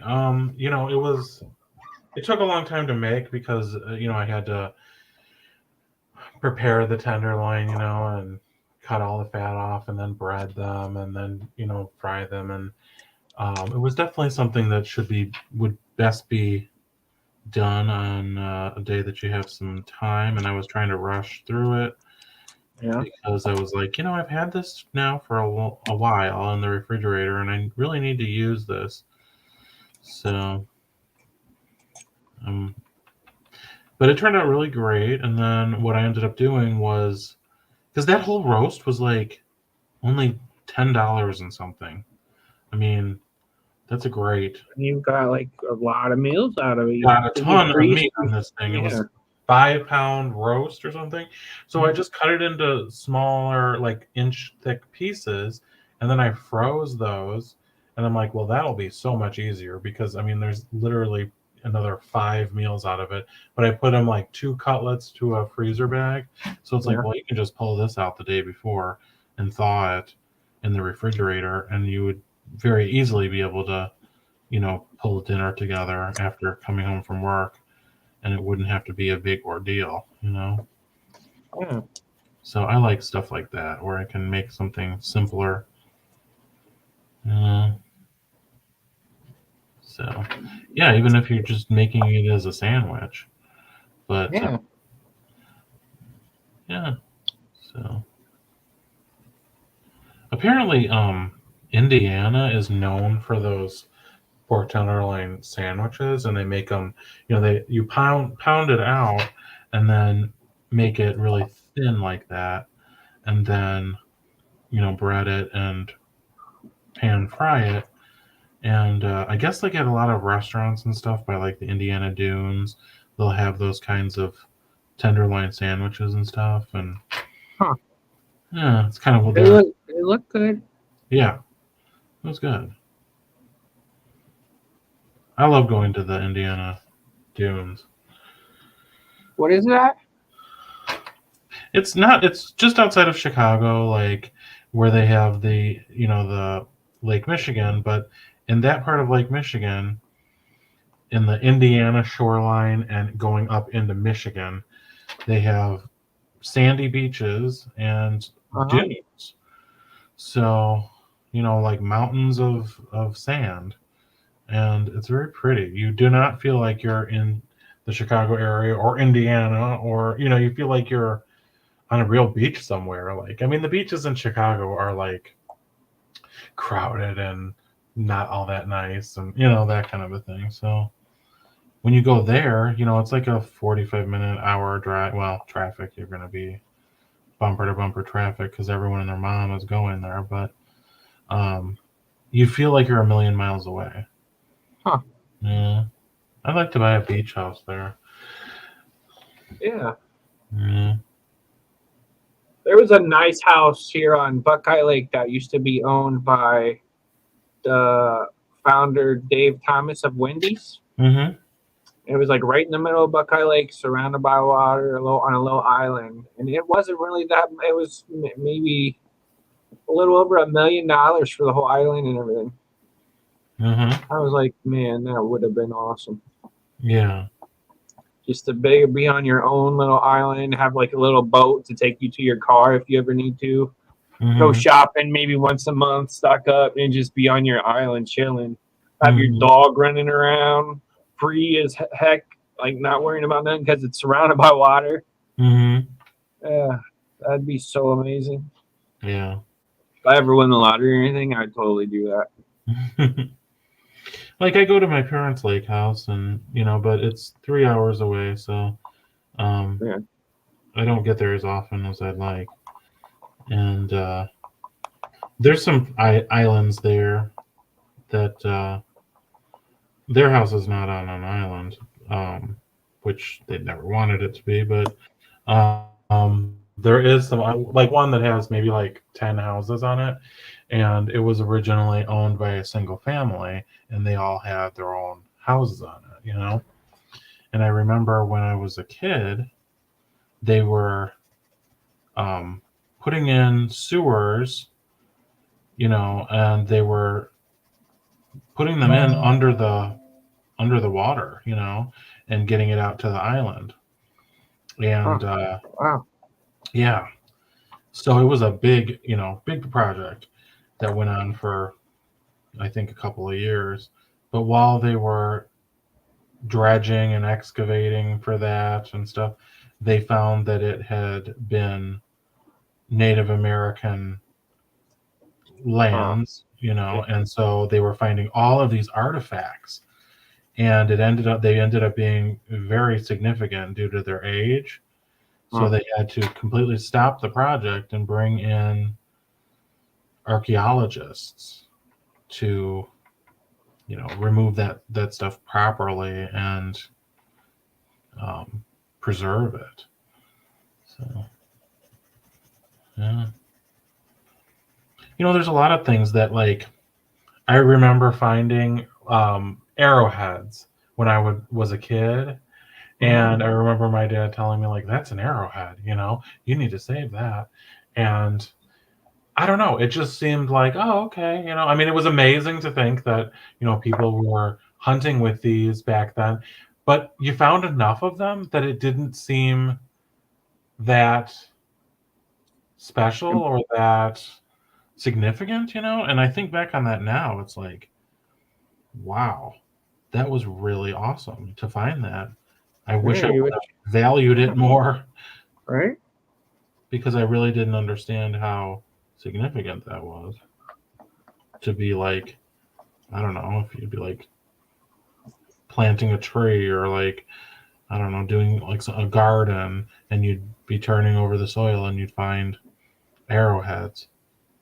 It took a long time to make because I had to prepare the tenderloin, and cut all the fat off and then bread them and then, fry them, and it was definitely something that would best be done on a day that you have some time, and I was trying to rush through it Yeah. because I was like, I've had this now for a while in the refrigerator, and I really need to use this. So, um, but it turned out really great. And then what I ended up doing was, because that whole roast was like only $10 and something. I mean, that's a great. You got like a lot of meals out of it. Got a Did you ton of freeze? meat on this thing. It Yeah. was 5-pound roast or something. So I just cut it into smaller, like inch thick pieces, and then I froze those. And I'm like, well, that'll be so much easier because there's literally another 5 meals out of it. But I put them like 2 cutlets to a freezer bag, so it's like, Yeah. well, you can just pull this out the day before and thaw it in the refrigerator, and you would very easily be able to pull dinner together after coming home from work, and it wouldn't have to be a big ordeal. Yeah. So I like stuff like that where I can make something simpler. Uh, so, yeah, even if you're just making it as a sandwich. But, Yeah. yeah, so. Apparently, Indiana is known for those pork tenderloin sandwiches, and they make them. You pound it out, and then make it really thin like that, and then bread it and pan fry it. And I guess like at a lot of restaurants and stuff by like the Indiana Dunes, they'll have those kinds of tenderloin sandwiches and stuff, and Huh. yeah, it's kind of They look good. yeah, it was good. I love going to the Indiana Dunes. What is that? It's just outside of Chicago, like where they have the Lake Michigan, but in that part of Lake Michigan, in the Indiana shoreline and going up into Michigan, they have sandy beaches and Uh-huh. dunes. So, like mountains of sand. And it's very pretty. You do not feel like you're in the Chicago area or Indiana, or you feel like you're on a real beach somewhere. Like, the beaches in Chicago are like crowded and not all that nice, and that kind of a thing. So when you go there, it's like a 45-minute hour drive. Well, traffic, you're going to be bumper to bumper traffic because everyone and their mom is going there, but you feel like you're a million miles away. Huh. Yeah. I'd like to buy a beach house there. Yeah. Yeah. There was a nice house here on Buckeye Lake that used to be owned by the founder Dave Thomas of Wendy's. Mm-hmm. It was like right in the middle of Buckeye Lake, surrounded by water, on a little island, and it wasn't really that. It was maybe a little over $1 million for the whole island and everything. Mm-hmm. I was like, man, that would have been awesome. Yeah. Just to be on your own little island, have like a little boat to take you to your car if you ever need to. Mm-hmm. Go shopping maybe once a month, stock up, and just be on your island chilling. Have your dog running around, free as heck, like not worrying about nothing because it's surrounded by water. Mm-hmm. Yeah, that'd be so amazing. Yeah. If I ever win the lottery or anything, I'd totally do that. Like I go to my parents' lake house, and but it's 3 hours away, so Yeah. I don't get there as often as I'd like. And there's some islands there that their house is not on an island, which they never wanted it to be, but there is some like one that has maybe like 10 houses on it, and it was originally owned by a single family, and they all had their own houses on it. And I remember when I was a kid, they were putting in sewers, and they were putting them in under the water, and getting it out to the island. And Wow. yeah, so it was a big project that went on for, I think, a couple of years. But while they were dredging and excavating for that and stuff, they found that it had been Native American lands, and so they were finding all of these artifacts, and they ended up being very significant due to their age. So they had to completely stop the project and bring in archaeologists to remove that stuff properly and preserve it. So yeah, there's a lot of things that, like, I remember finding arrowheads when I was a kid, and I remember my dad telling me, like, that's an arrowhead, you need to save that. And I don't know, it just seemed like, oh, okay, I mean, it was amazing to think that people were hunting with these back then, but you found enough of them that it didn't seem that special or that significant, and I think back on that now, it's like, wow, that was really awesome to find that. I wish I would have valued it more, right? Because I really didn't understand how significant that was. To be like, I don't know, if you'd be like planting a tree, or like, I don't know, doing like a garden, and you'd be turning over the soil and you'd find arrowheads.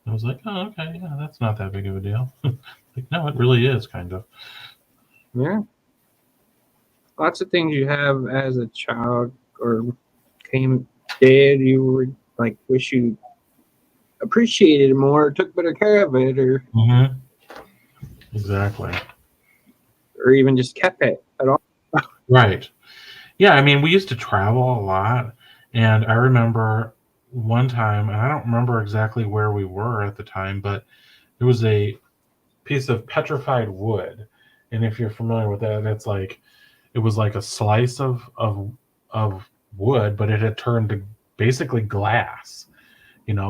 I was like, oh, okay, yeah, that's not that big of a deal. Like, no, it really is, kind of. Yeah. Lots of things you have as a child or did, you would like wish you appreciated more, took better care of it, or Exactly. Or even just kept it at all. Right. Yeah, I mean, we used to travel a lot, and I remember one time, and I don't remember exactly where we were at the time, but there was a piece of petrified wood, and if you're familiar with that, it's like, it was like a slice of wood, but it had turned to basically glass,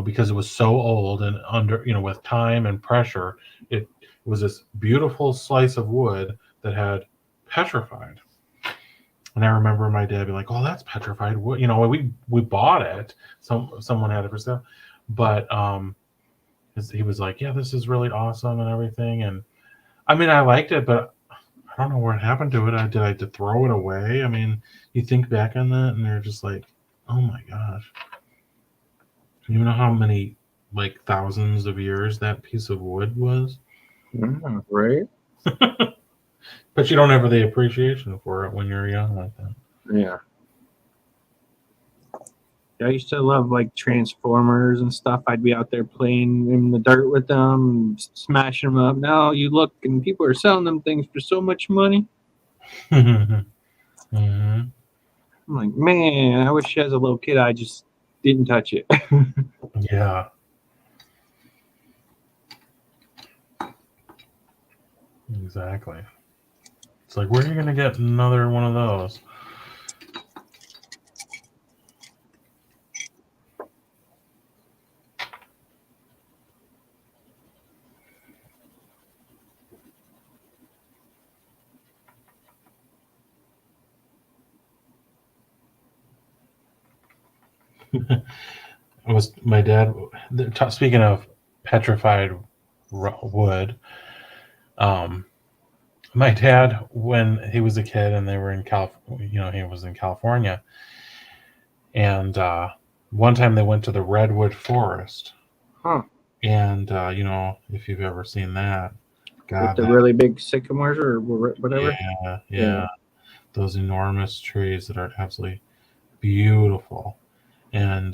because it was so old, and under, with time and pressure, it was this beautiful slice of wood that had petrified. And I remember my dad being like, "Oh, that's petrified wood." We bought it. Someone had it for sale, but he was like, "Yeah, this is really awesome and everything." And I mean, I liked it, but I don't know what happened to it. Did I throw it away? I mean, you think back on that, and you're just like, "Oh my gosh!" You know how many, like, thousands of years that piece of wood was? Yeah, right? But you don't have the appreciation for it when you're young like that. Yeah. I used to love like Transformers and stuff. I'd be out there playing in the dirt with them, smashing them up. Now you look and people are selling them things for so much money. Hmm. I'm like, man, I wish as a little kid I just didn't touch it. Yeah. Exactly. It's like, where are you going to get another one of those? It was my dad. Speaking of petrified wood, um, my dad, when he was a kid and they were in he was in California, and one time they went to the redwood forest, Huh. and if you've ever seen that, With God, the that really big sycamores or whatever. yeah, those enormous trees that are absolutely beautiful, and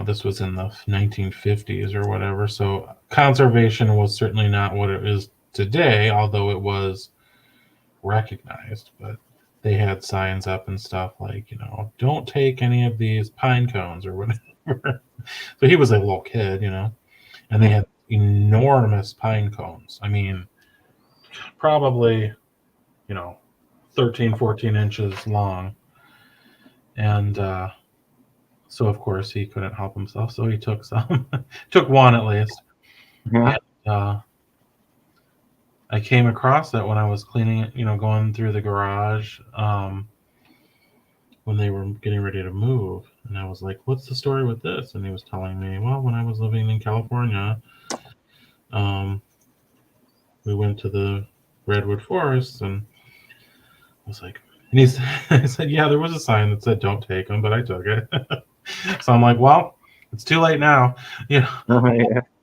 this was in the 1950s or whatever, so conservation was certainly not what it is today, although it was recognized. But they had signs up and stuff like, don't take any of these pine cones or whatever. So he was a little kid, and they had enormous pine cones. I mean, probably, you know, 13, 14 inches long. And so, of course, he couldn't help himself. So he took some, took one at least. Yeah. And I came across it when I was cleaning it, going through the garage when they were getting ready to move. And I was like, what's the story with this? And he was telling me, well, when I was living in California, um, we went to the redwood forests, and I was like, and he said, yeah, there was a sign that said don't take them, but I took it. So I'm like, well, it's too late now. Yeah.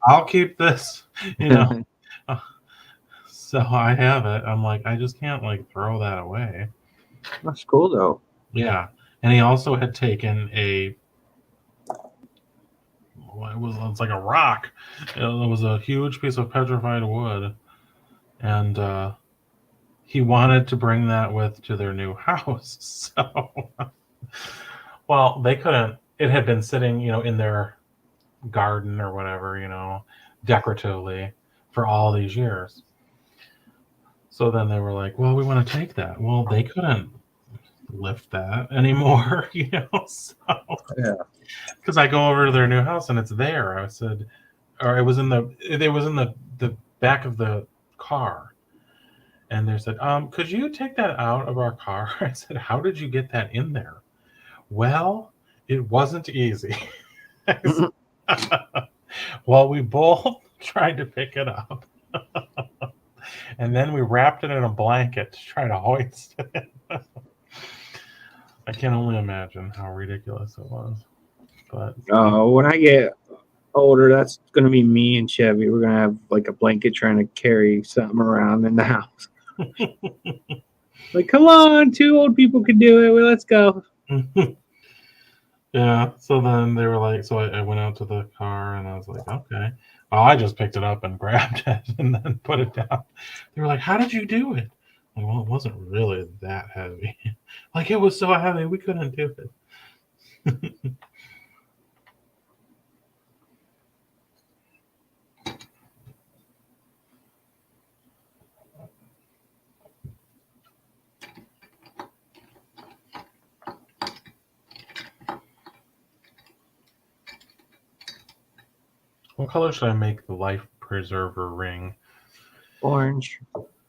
I'll keep this, you know. So I have it. I'm like, I just can't like throw that away. That's cool though. Yeah. And he also had taken it's like a rock. It was a huge piece of petrified wood. And he wanted to bring that to their new house. So, well, they couldn't. It had been sitting, in their garden or whatever, decoratively for all these years. So then they were like, well, we want to take that. Well, they couldn't lift that anymore, So, Yeah. because I go over to their new house and it's there. I said, or it was in the back of the car. And they said, could you take that out of our car? I said, how did you get that in there? Well, it wasn't easy. Well, we both tried to pick it up. And then we wrapped it in a blanket to try to hoist it. I can only imagine how ridiculous it was. But When I get older, that's gonna be me and Chevy. We're gonna have like a blanket trying to carry something around in the house. Like, come on, two old people can do it. Well, let's go. yeah, so then they were like, so I went out to the car and I was like, okay. Well, I just picked it up and grabbed it and then put it down. They were like, how did you do it? Like, well, it wasn't really that heavy. Like, it was so heavy, we couldn't do it. What color should I make the life preserver ring? Orange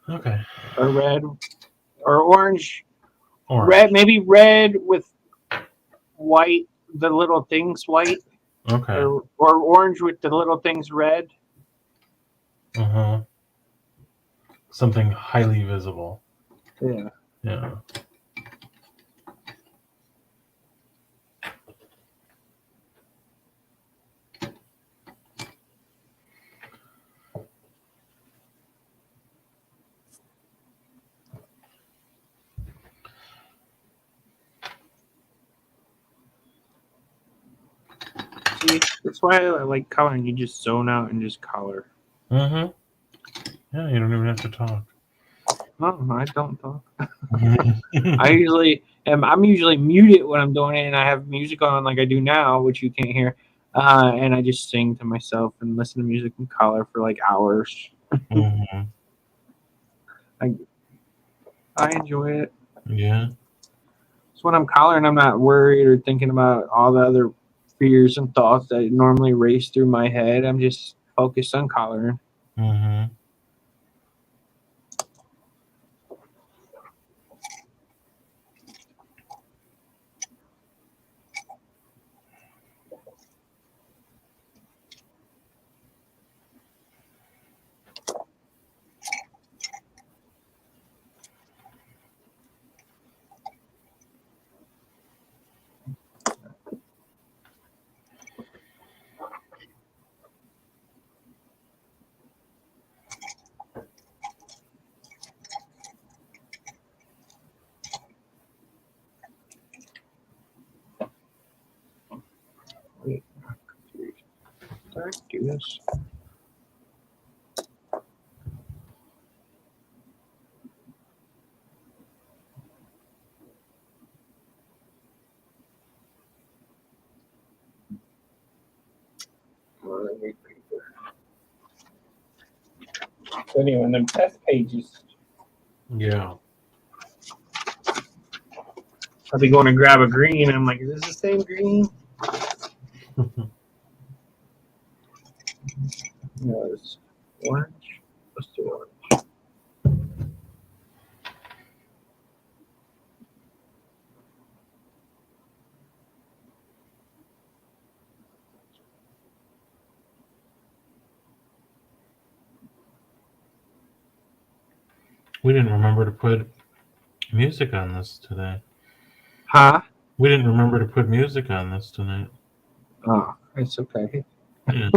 Okay. or red or orange. Orange. Red, maybe red with white, the little things white. Okay. Or orange with the little things red. Uh-huh. Something highly visible. Yeah. Yeah. See, that's why I like coloring. You just zone out and just color. Mm-hmm. Yeah, you don't even have to talk. No, I don't talk. I'm usually muted when I'm doing it, and I have music on like I do now, which you can't hear. And I just sing to myself and listen to music and color for like hours. Mm-hmm. I enjoy it. Yeah. So when I'm coloring, I'm not worried or thinking about all the other fears and thoughts that normally race through my head. I'm just focused on coloring. Mm-hmm. Wait, did I do this? So anyway, in them test pages, Yeah. I'll be going to grab a green. I'm like, is this the same green? No, it's orange. Let's do orange. We didn't remember to put music on this today. Huh? We didn't remember to put music on this tonight. Oh, it's okay. Yeah.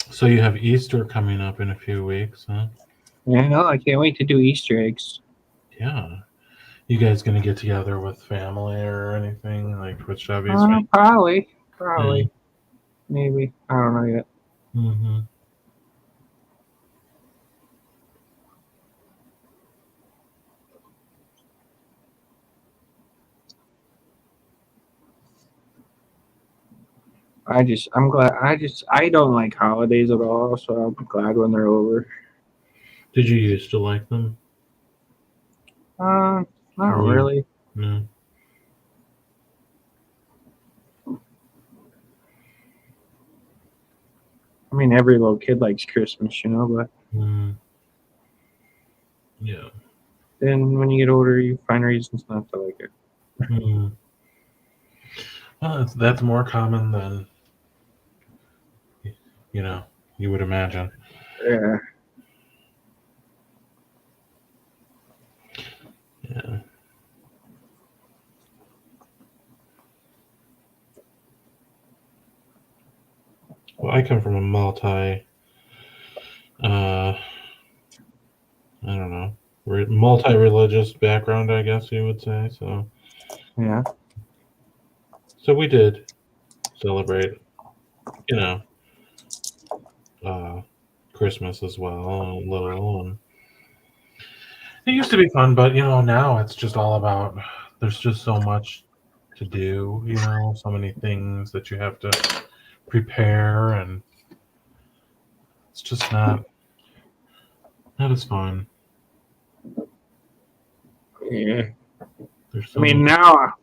So you have Easter coming up in a few weeks, huh? Yeah, no, I can't wait to do Easter eggs. Yeah. You guys gonna get together with family or anything like with Chevy's family? Probably, maybe. I don't know yet. Mm-hmm. I'm glad. I don't like holidays at all, so I'm glad when they're over. Did you used to like them? Not Yeah. really. No. I mean, every little kid likes Christmas, but Mm. Yeah. then when you get older, you find reasons not to like it. Mm. Well, that's more common than you would imagine. Yeah. Yeah. Well, I come from a I don't know, multi-religious background, I guess you would say. Yeah. So we did celebrate, Christmas as well, a little, and it used to be fun, but now it's just all about. There's just so much to do, so many things that you have to prepare, and it's just not as fun. Yeah. There's I mean, now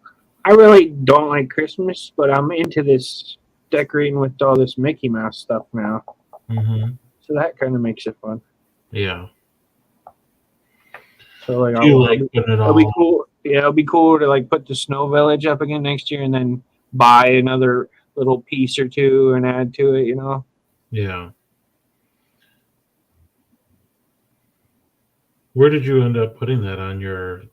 I really don't like Christmas, but I'm into this decorating with all this Mickey Mouse stuff now. Mm-hmm. So that kind of makes it fun. Yeah. So like, Do you like putting it it'll be all? cool. Yeah, it'll be cool to like put the Snow Village up again next year, and then buy another little piece or two and add to it. Yeah. Where did you end up putting that on your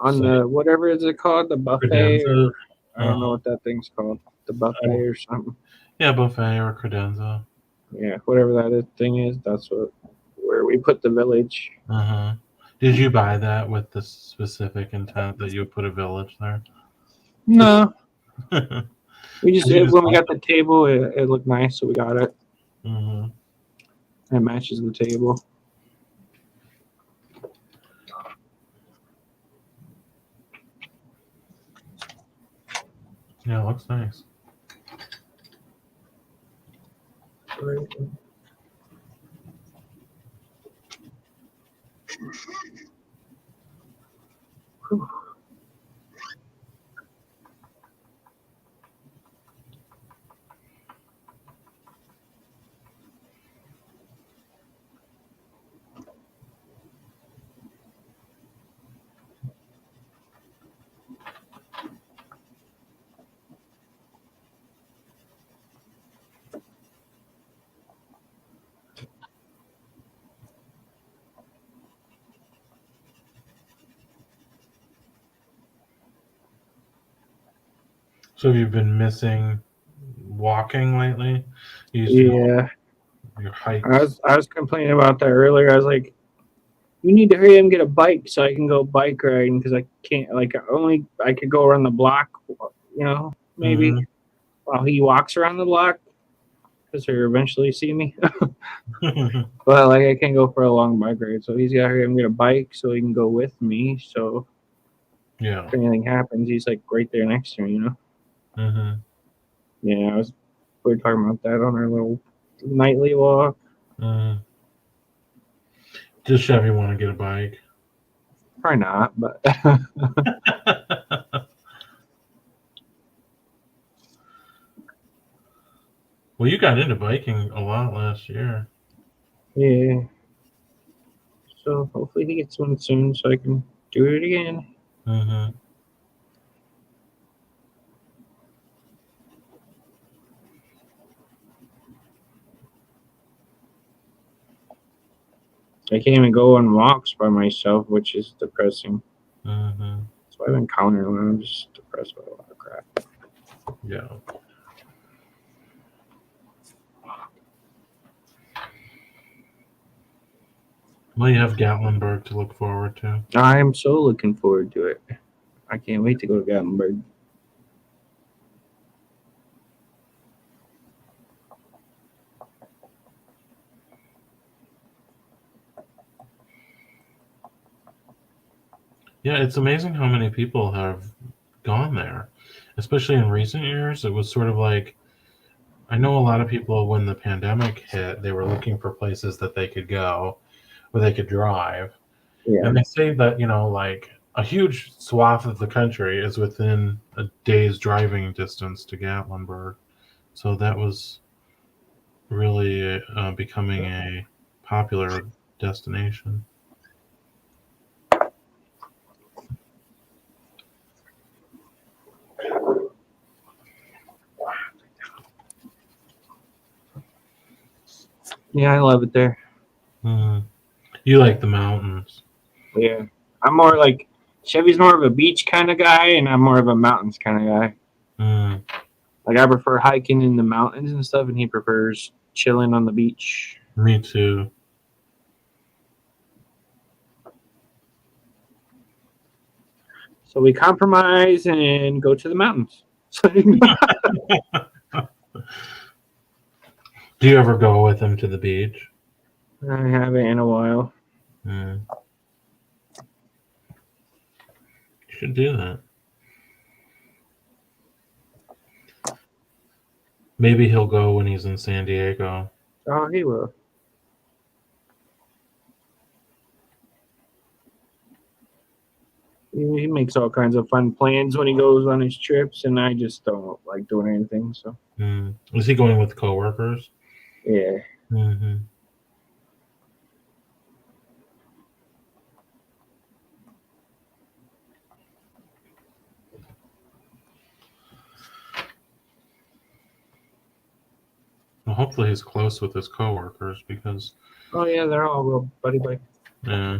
On site? the whatever is it called, the buffet, Credenza? or I don't know what that thing's called, the buffet or something. Yeah, buffet or credenza. Yeah, whatever thing is, that's where we put the village. Uh-huh. Did you buy that with the specific intent that you would put a village there? No, Did we just you just when we like got the table, it looked nice, so we got it. it? Mm-hmm. It matches the table. Yeah, it looks nice. So have you been missing walking lately? You used to go Yeah, on your hikes. I was complaining about that earlier. I was like, you need to hurry up and get a bike so I can go bike riding because I can't. Like, I could go around the block, maybe Mm-hmm. while he walks around the block because he'll eventually see me. But like, I can't go for a long bike ride, so he's got to hurry up and get a bike so he can go with me. So Yeah. if anything happens, he's like right there next to me. Mm-hmm. Yeah, we were talking about that on our little nightly walk. Mm. Does Chevy want to get a bike? Probably not, but Well, you got into biking a lot last year. yeah. So hopefully he gets one soon so I can do it again. Mm-hmm. I can't even go on walks by myself, which is depressing. Mm-hmm. So I've been countering when I'm just depressed by a lot of crap. Yeah. Well, you have Gatlinburg to look forward to. I'm so looking forward to it. I can't wait to go to Gatlinburg. Yeah, it's amazing how many people have gone there, especially in recent years. It was sort of like I know a lot of people when the pandemic hit, they were looking for places that they could go where they could drive. Yeah. And they say that, like a huge swath of the country is within a day's driving distance to Gatlinburg. So that was really becoming a popular destination. Yeah, I love it there. Mm. You like the mountains. Yeah. I'm more like Chevy's more of a beach kind of guy, and I'm more of a mountains kind of guy. Mm. Like I prefer hiking in the mountains and stuff, and he prefers chilling on the beach. Me too. So we compromise and go to the mountains. Do you ever go with him to the beach? I haven't in a while. Mm. You should do that. Maybe he'll go when he's in San Diego. Oh, he will. He makes all kinds of fun plans when he goes on his trips, and I just don't like doing anything. So Mm. Is he going with coworkers? yeah, Mm-hmm. Well, hopefully he's close with his coworkers because, oh yeah, they're all real buddy buddy. yeah.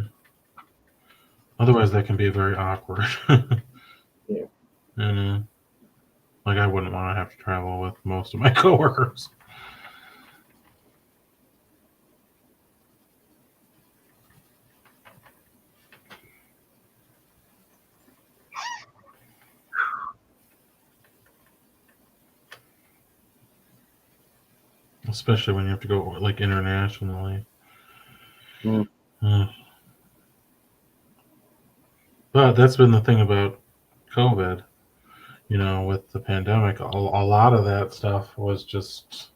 Otherwise, that can be very awkward. Yeah. You know. Like I wouldn't want to have to travel with most of my coworkers. Especially when you have to go like internationally. Mm. But that's been the thing about COVID. With the pandemic, a lot of that stuff was just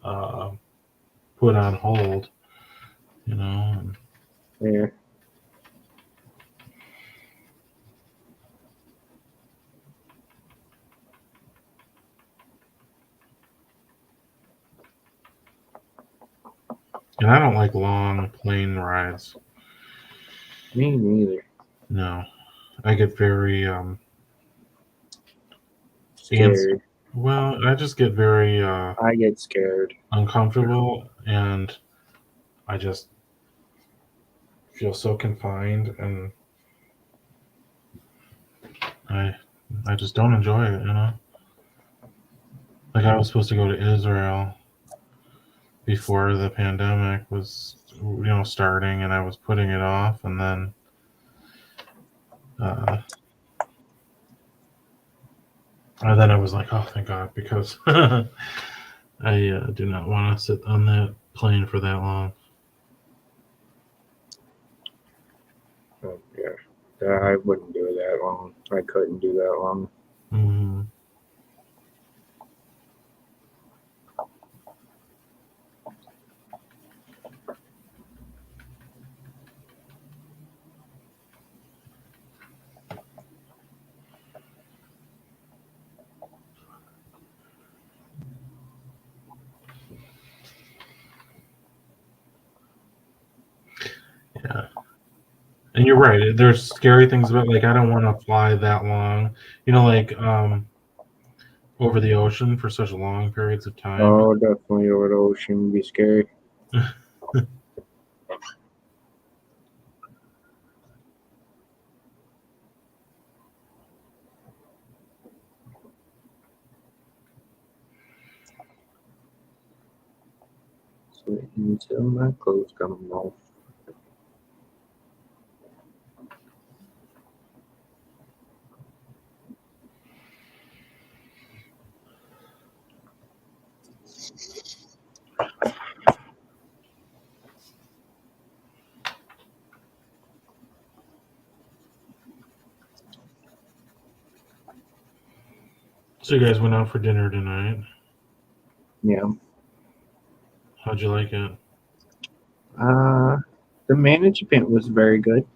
uh, put on hold. And Yeah. I don't like long plane rides. Me neither. No, I get very Scared. I just get very I get scared. uncomfortable, and I just feel so confined, and I I just don't enjoy it. Like I was supposed to go to Israel before the pandemic was starting, and I was putting it off, and then uh, I was like, oh, thank God, because I do not want to sit on that plane for that long. Oh, yeah. I wouldn't do it that long. I couldn't do that long. Mm-hmm. Yeah. And you're right. There's scary things about like I don't want to fly that long. Like over the ocean for such long periods of time. Oh, definitely over the ocean would be scary. So until my clothes come off. So you guys went out for dinner tonight. Yeah. How'd you like it? The management was very good.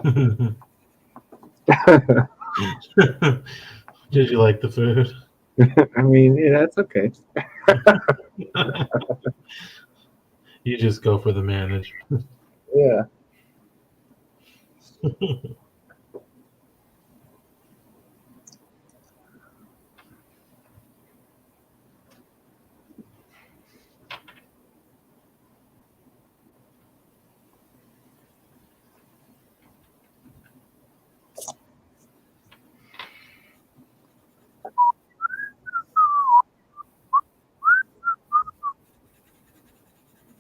Did you like the food? I mean, yeah, that's okay. You just go for the management. Yeah.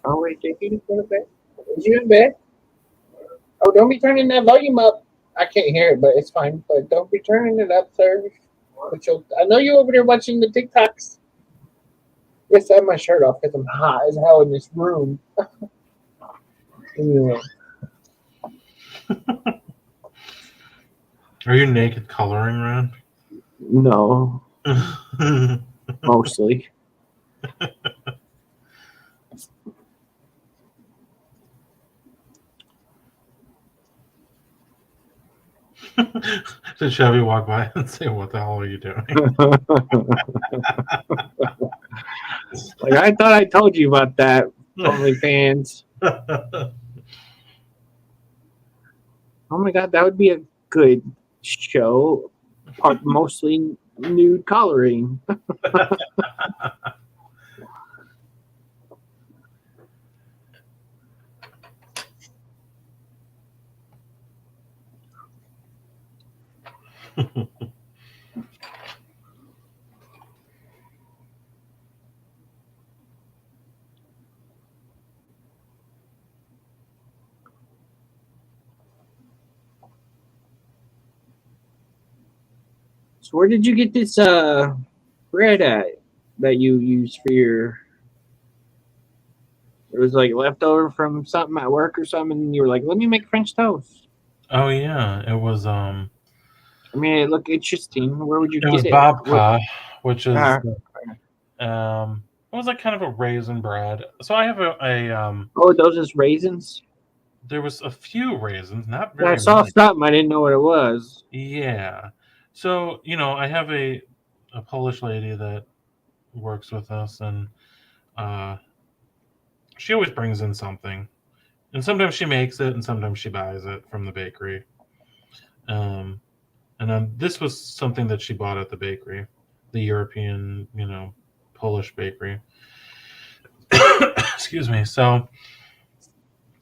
Oh wait, JP, you go to bed? Is you in bed? Oh, don't be turning that volume up. I can't hear it, but it's fine. But don't be turning it up, sir. I know you over there watching the TikToks. Yes, I have my shirt off because I'm hot as hell in this room. Yeah. Are you naked coloring around? No, mostly. Did Chevy walk by and say, "What the hell are you doing?" Like I thought I told you about that, OnlyFans. Oh my god, that would be a good show. Mostly nude coloring. Where did you get this bread at that you use for your? It was like leftover from something at work or something, and you were like, "Let me make French toast." Oh yeah, it was I mean, it looked interesting. Where would you get it? babka, which is Ah, it was like kind of a raisin bread. So I have oh, those is raisins. there was a few raisins, not Yeah, I very saw many. something. I didn't know what it was. Yeah. So, I have a Polish lady that works with us, and uh she always brings in something. And sometimes she makes it and sometimes she buys it from the bakery. Um and then this was something that she bought at the bakery, the European, Polish bakery. Excuse me. So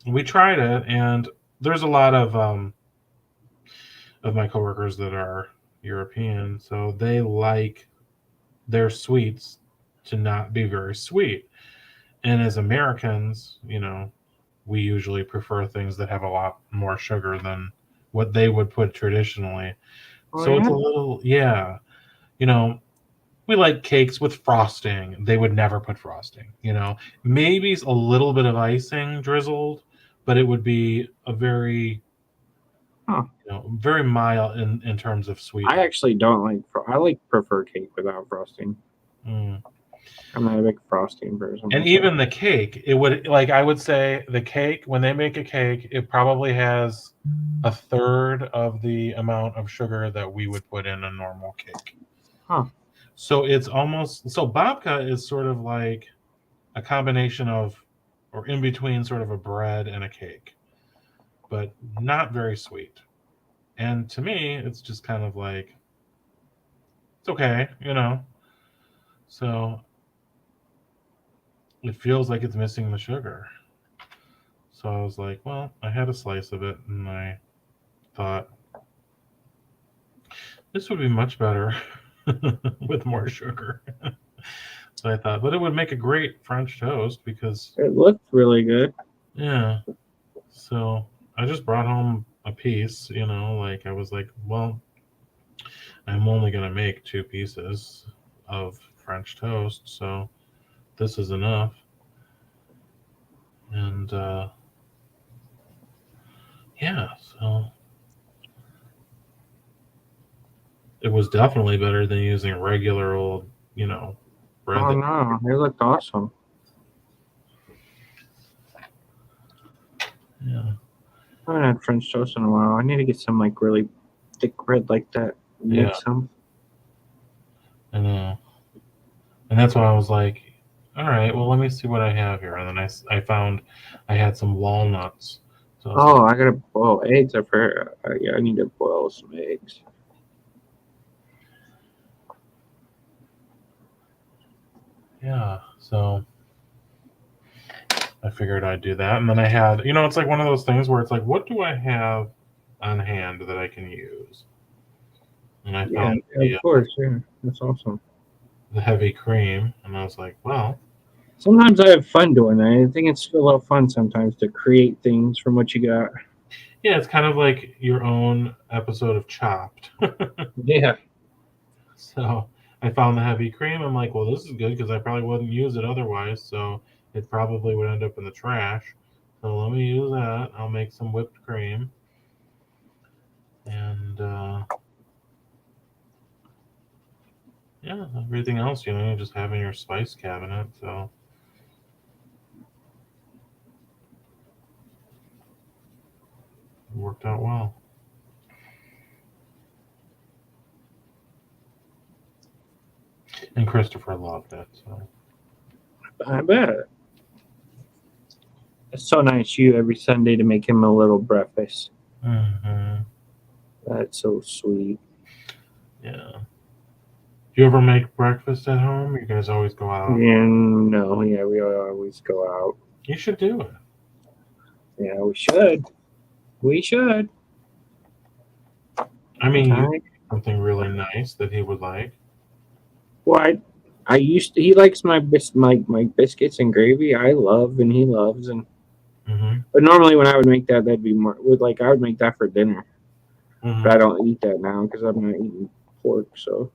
we tried it, and there's a lot of my coworkers that are European, so they like their sweets to not be very sweet. And as Americans, we usually prefer things that have a lot more sugar than what they would put traditionally. Oh So it's yeah. a little, yeah, you know, we like cakes with frosting. They would never put frosting, maybe a little bit of icing drizzled, but it would be a very, Huh. very mild in terms of sweetness. I actually don't like. I like prefer cake without frosting. Mm. I'm not a big frosting person. And even the cake, it would, like, I would say the cake, when they make a cake, it probably has a third of the amount of sugar that we would put in a normal cake. Huh. So it's almost, so babka is sort of like a combination of, or in between sort of a bread and a cake, but not very sweet. And to me, it's just kind of like, it's okay, So it feels like it's missing the sugar. So I was like, well, I had a slice of it and I thought this would be much better with more sugar. So I thought, but it would make a great French toast because, It looked really good. yeah. So I just brought home a piece, like I was like, well, I'm only going to make 2 pieces of French toast. So this is enough. And yeah, so it was definitely better than using regular old, bread. Oh no, it looked awesome. Yeah. I haven't had French toast in a while. I need to get some like really thick bread like that. Make Yeah. some. I know. And that's why I was like, all right, well, let me see what I have here. And then I found I had some walnuts. So I was Oh, I gotta boil eggs. Yeah, I need to boil some eggs. yeah. So I figured I'd do that. And then I had, it's like one of those things where it's like, what do I have on hand that I can use? And I Yeah, found of course. Yeah, that's awesome. the heavy cream. And I was like, well, Sometimes I have fun doing that. I think it's a lot of fun sometimes to create things from what you got. yeah, it's kind of like your own episode of Chopped. Yeah. So I found the heavy cream. I'm like, well, this is good because I probably wouldn't use it otherwise. So it probably would end up in the trash. So let me use that. I'll make some whipped cream. And yeah, everything else, you just have in your spice cabinet. So it worked out well. And Christopher loved it. So I bet. It's so nice you every Sunday to make him a little breakfast. mm-hmm. That's so sweet. Yeah. Do you ever make breakfast at home? You guys always go out? And no, yeah, we always go out. You should do it. Yeah, we should. We should. I mean, you something really nice that he would like. Well, I used to. He likes my biscuits and gravy. I love and he loves and. Mm-hmm. But normally when I would make that, that'd be more. I would make that for dinner. Mm-hmm. But I don't eat that now because I'm not eating pork, so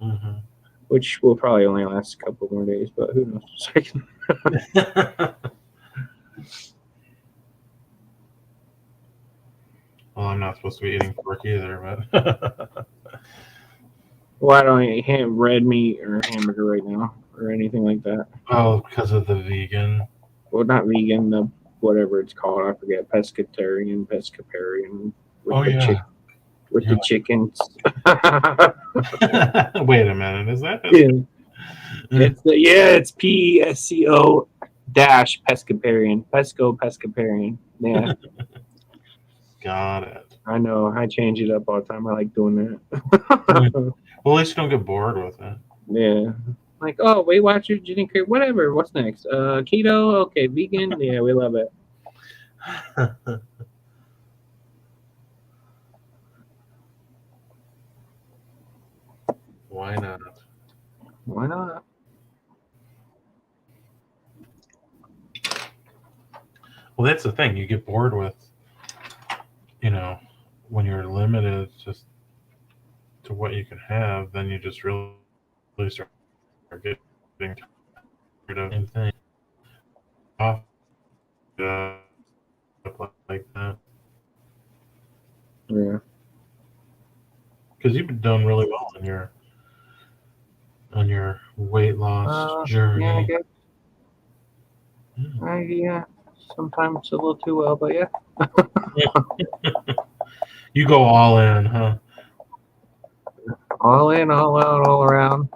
Mm-hmm. which will probably only last a couple more days, but who knows? Well, I'm not supposed to be eating pork either, but Well, I don't eat red meat or hamburger right now or anything like that. oh, because of the vegan. Well, not vegan, the whatever it's called, I forget, pescatarian with Oh the yeah. with You're the chickens. Wait a minute, is that? Yeah. It's PSCO dash pescatarian. Pescatarian. Yeah, Got it. I know. I change it up all the time. I like doing Well, that. at least you don't get bored with it. Yeah. Like, oh, Weight Watchers, Jenny Craig, whatever. What's next? Keto, okay, vegan, yeah, we love it. Why not? Why not? Well, that's the thing. You get bored with, when you're limited just to what you can have, then you just really start getting tired of anything off like that. Yeah. Because you've been doing really well on your weight loss journey. Yeah, I guess. Yeah. Yeah. Sometimes a little too well, but yeah. You go all in, huh? All in, all out, all around.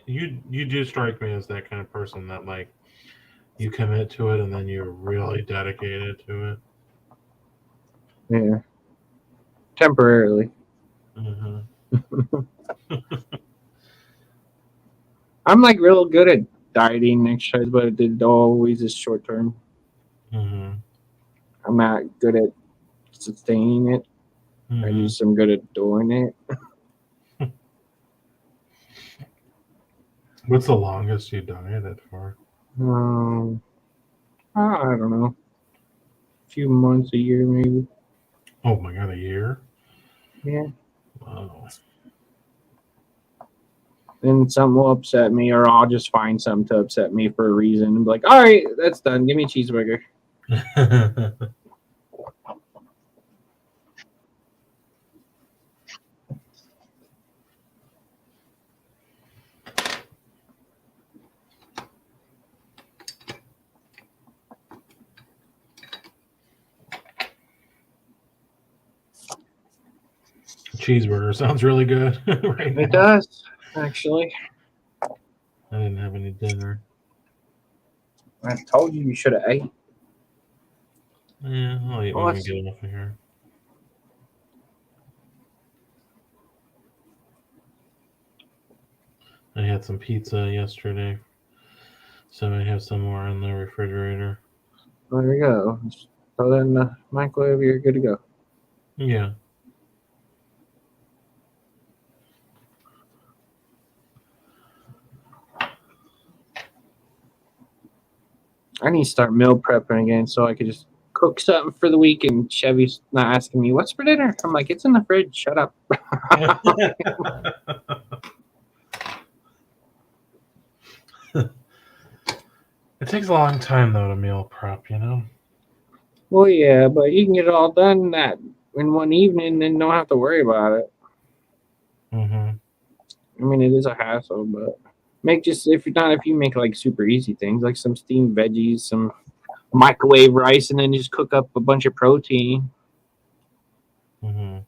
You do strike me as that kind of person that like you commit to it and then you're really dedicated to it. Yeah. Temporarily. Mm-hmm. I'm like real good at dieting exercise, but it always is short term. Mm-hmm. I'm not good at sustaining it. Mm-hmm. I just am good at doing it. What's the longest you dieted for? I don't know. A few months, a year maybe. Oh my god, a year? Yeah. Wow. Then something will upset me, or I'll just find something to upset me for a reason and be like, all right, that's done. Give me a cheeseburger. Cheeseburger sounds really good right now. It does, actually. I didn't have any dinner. I told you should have ate. Yeah, I'll eat when we get off of here. I had some pizza yesterday, so I have some more in the refrigerator. There we go. Just throw that in the microwave. You're good to go. Yeah. I need to start meal prepping again so I could just cook something for the week. And Chevy's not asking me, what's for dinner? I'm like, it's in the fridge. Shut up. It takes a long time, though, to meal prep, Well, yeah, but you can get it all done that in one evening and don't have to worry about it. Mm-hmm. I mean, it is a hassle, but if you make like super easy things, like some steamed veggies, some microwave rice, and then just cook up a bunch of protein. Mm-hmm.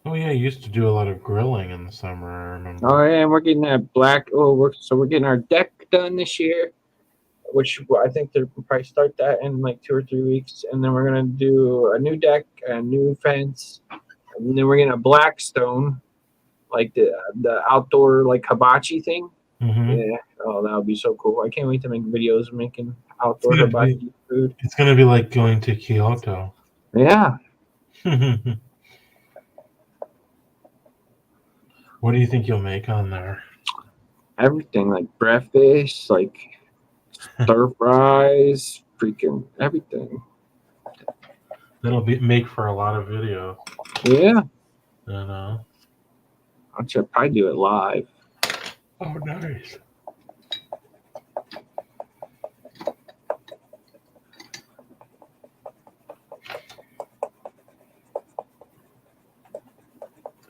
Oh yeah, I used to do a lot of grilling in the summer. I remember. Oh yeah, and we're getting that we're getting our deck done this year, which I think they'll probably start that in like 2 or 3 weeks, and then we're gonna do a new deck, a new fence, and then we're getting a Blackstone, like the outdoor like hibachi thing. Mm-hmm. Yeah, oh that would be so cool. I can't wait to make videos of making outdoor hibachi food. It's gonna be like going to Kyoto. Yeah. What do you think you'll make on there? everything, like breakfast, like stir fries, freaking everything. That'll make for a lot of video. Yeah, You know. I should probably do it live. Oh, nice.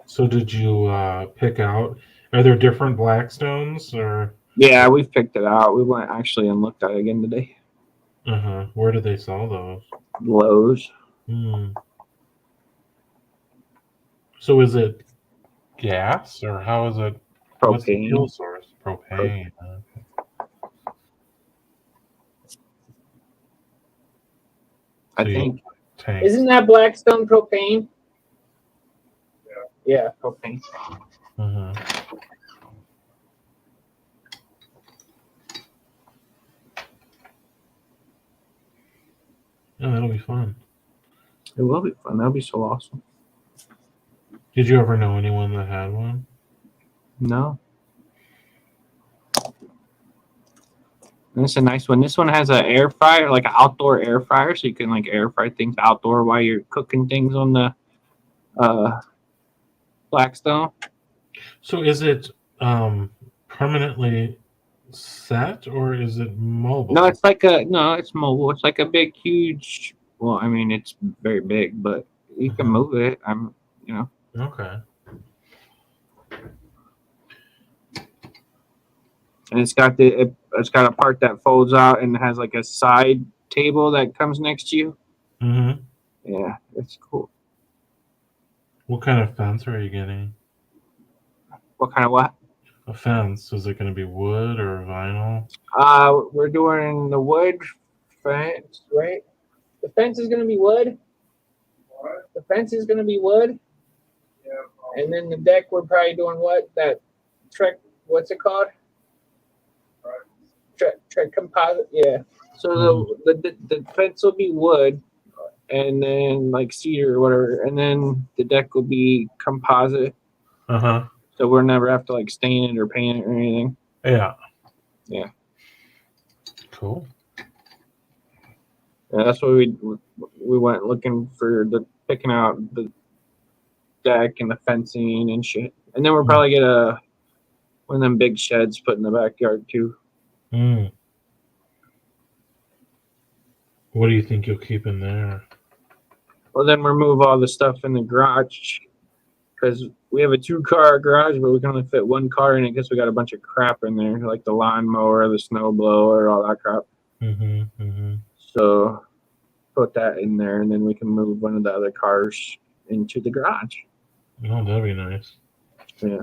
So did you pick out? Are there different Blackstones or? Yeah, we've picked it out. We went actually and looked at it again today. Where do they sell those? Lowe's. Hmm. So is it gas or how is it? What's the fuel Propane. source? Propane. I So you think. tanks. Isn't that Blackstone propane? Yeah, propane. Uh-huh. Yeah, that'll be fun. It will be fun. That'll be so awesome. Did you ever know anyone that had one? No. And it's a nice one. This one has an air fryer, like an outdoor air fryer, so you can like air fry things outdoor while you're cooking things on the Blackstone. So is it permanently set or is it mobile? No, it's mobile. It's like a big, huge. Well, I mean, it's very big, but you can move it. Okay. And it's got it's got a part that folds out and has like a side table that comes next to you. Mm-hmm. Yeah, it's cool. What kind of fence are you getting? What kind of what? A fence. Is it going to be wood or vinyl? We're doing the wood fence, right? The fence is gonna be wood. What? The fence is gonna be wood. Yeah. And then the deck, we're probably doing what? That Trek. What's it called? Trek composite. Yeah. So the fence will be wood, and then like cedar or whatever, and then the deck will be composite. Uh-huh. So we'll never have to like stain it or paint it or anything. Yeah. Yeah. Cool. Yeah, that's why we went looking for picking out the deck and the fencing and shit. And then we'll probably get one of them big sheds put in the backyard too. Mm. What do you think you'll keep in there? Well, then remove all the stuff in the garage because we have a 2-car garage, but we can only fit 1 car in it because we got a bunch of crap in there, like the lawnmower, the snow blower, all that crap. Mm-hmm. Mm-hmm. So put that in there, and then we can move one of the other cars into the garage. Oh, that'd be nice. Yeah.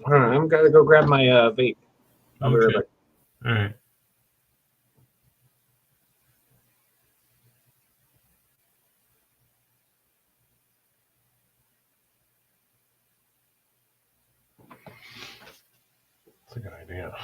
All right, I'm gonna go grab my vape. I'll be right back. All right. That's a good idea.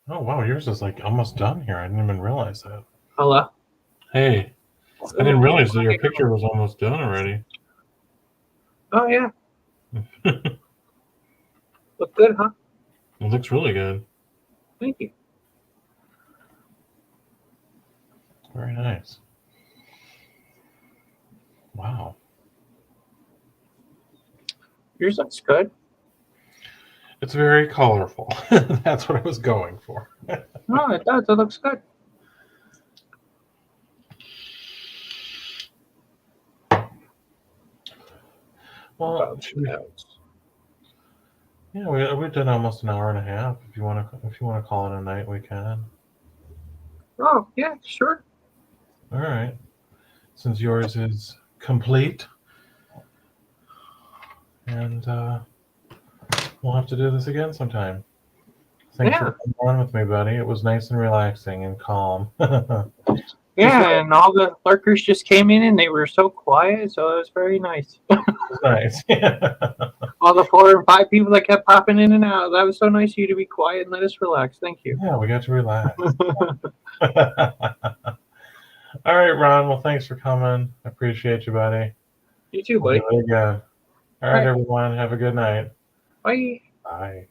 Oh wow, yours is like almost done here. I didn't even realize that. Hello. Hey, I didn't realize that your picture was almost done already. Oh yeah, It look good, huh? looks really good. Thank you. Very nice. Wow. Yours looks good. It's very colorful. That's what I was going for. No, it does. It looks good. Well, yeah, we've done almost an hour and a half. If you want to call it a night, we can. Oh yeah, sure. All right. Since yours is complete, and we'll have to do this again sometime. Thanks for coming on with me, buddy. It was nice and relaxing and calm. Yeah, and all the lurkers just came in and they were so quiet, so it was very nice. Nice. All the 4 and 5 people that kept popping in and out. That was so nice of you to be quiet and let us relax. Thank you. Yeah, we got to relax. All right, Ron. Well, thanks for coming. I appreciate you, buddy. You too, We'll buddy. do it again. All right, everyone. Have a good night. Bye. Bye.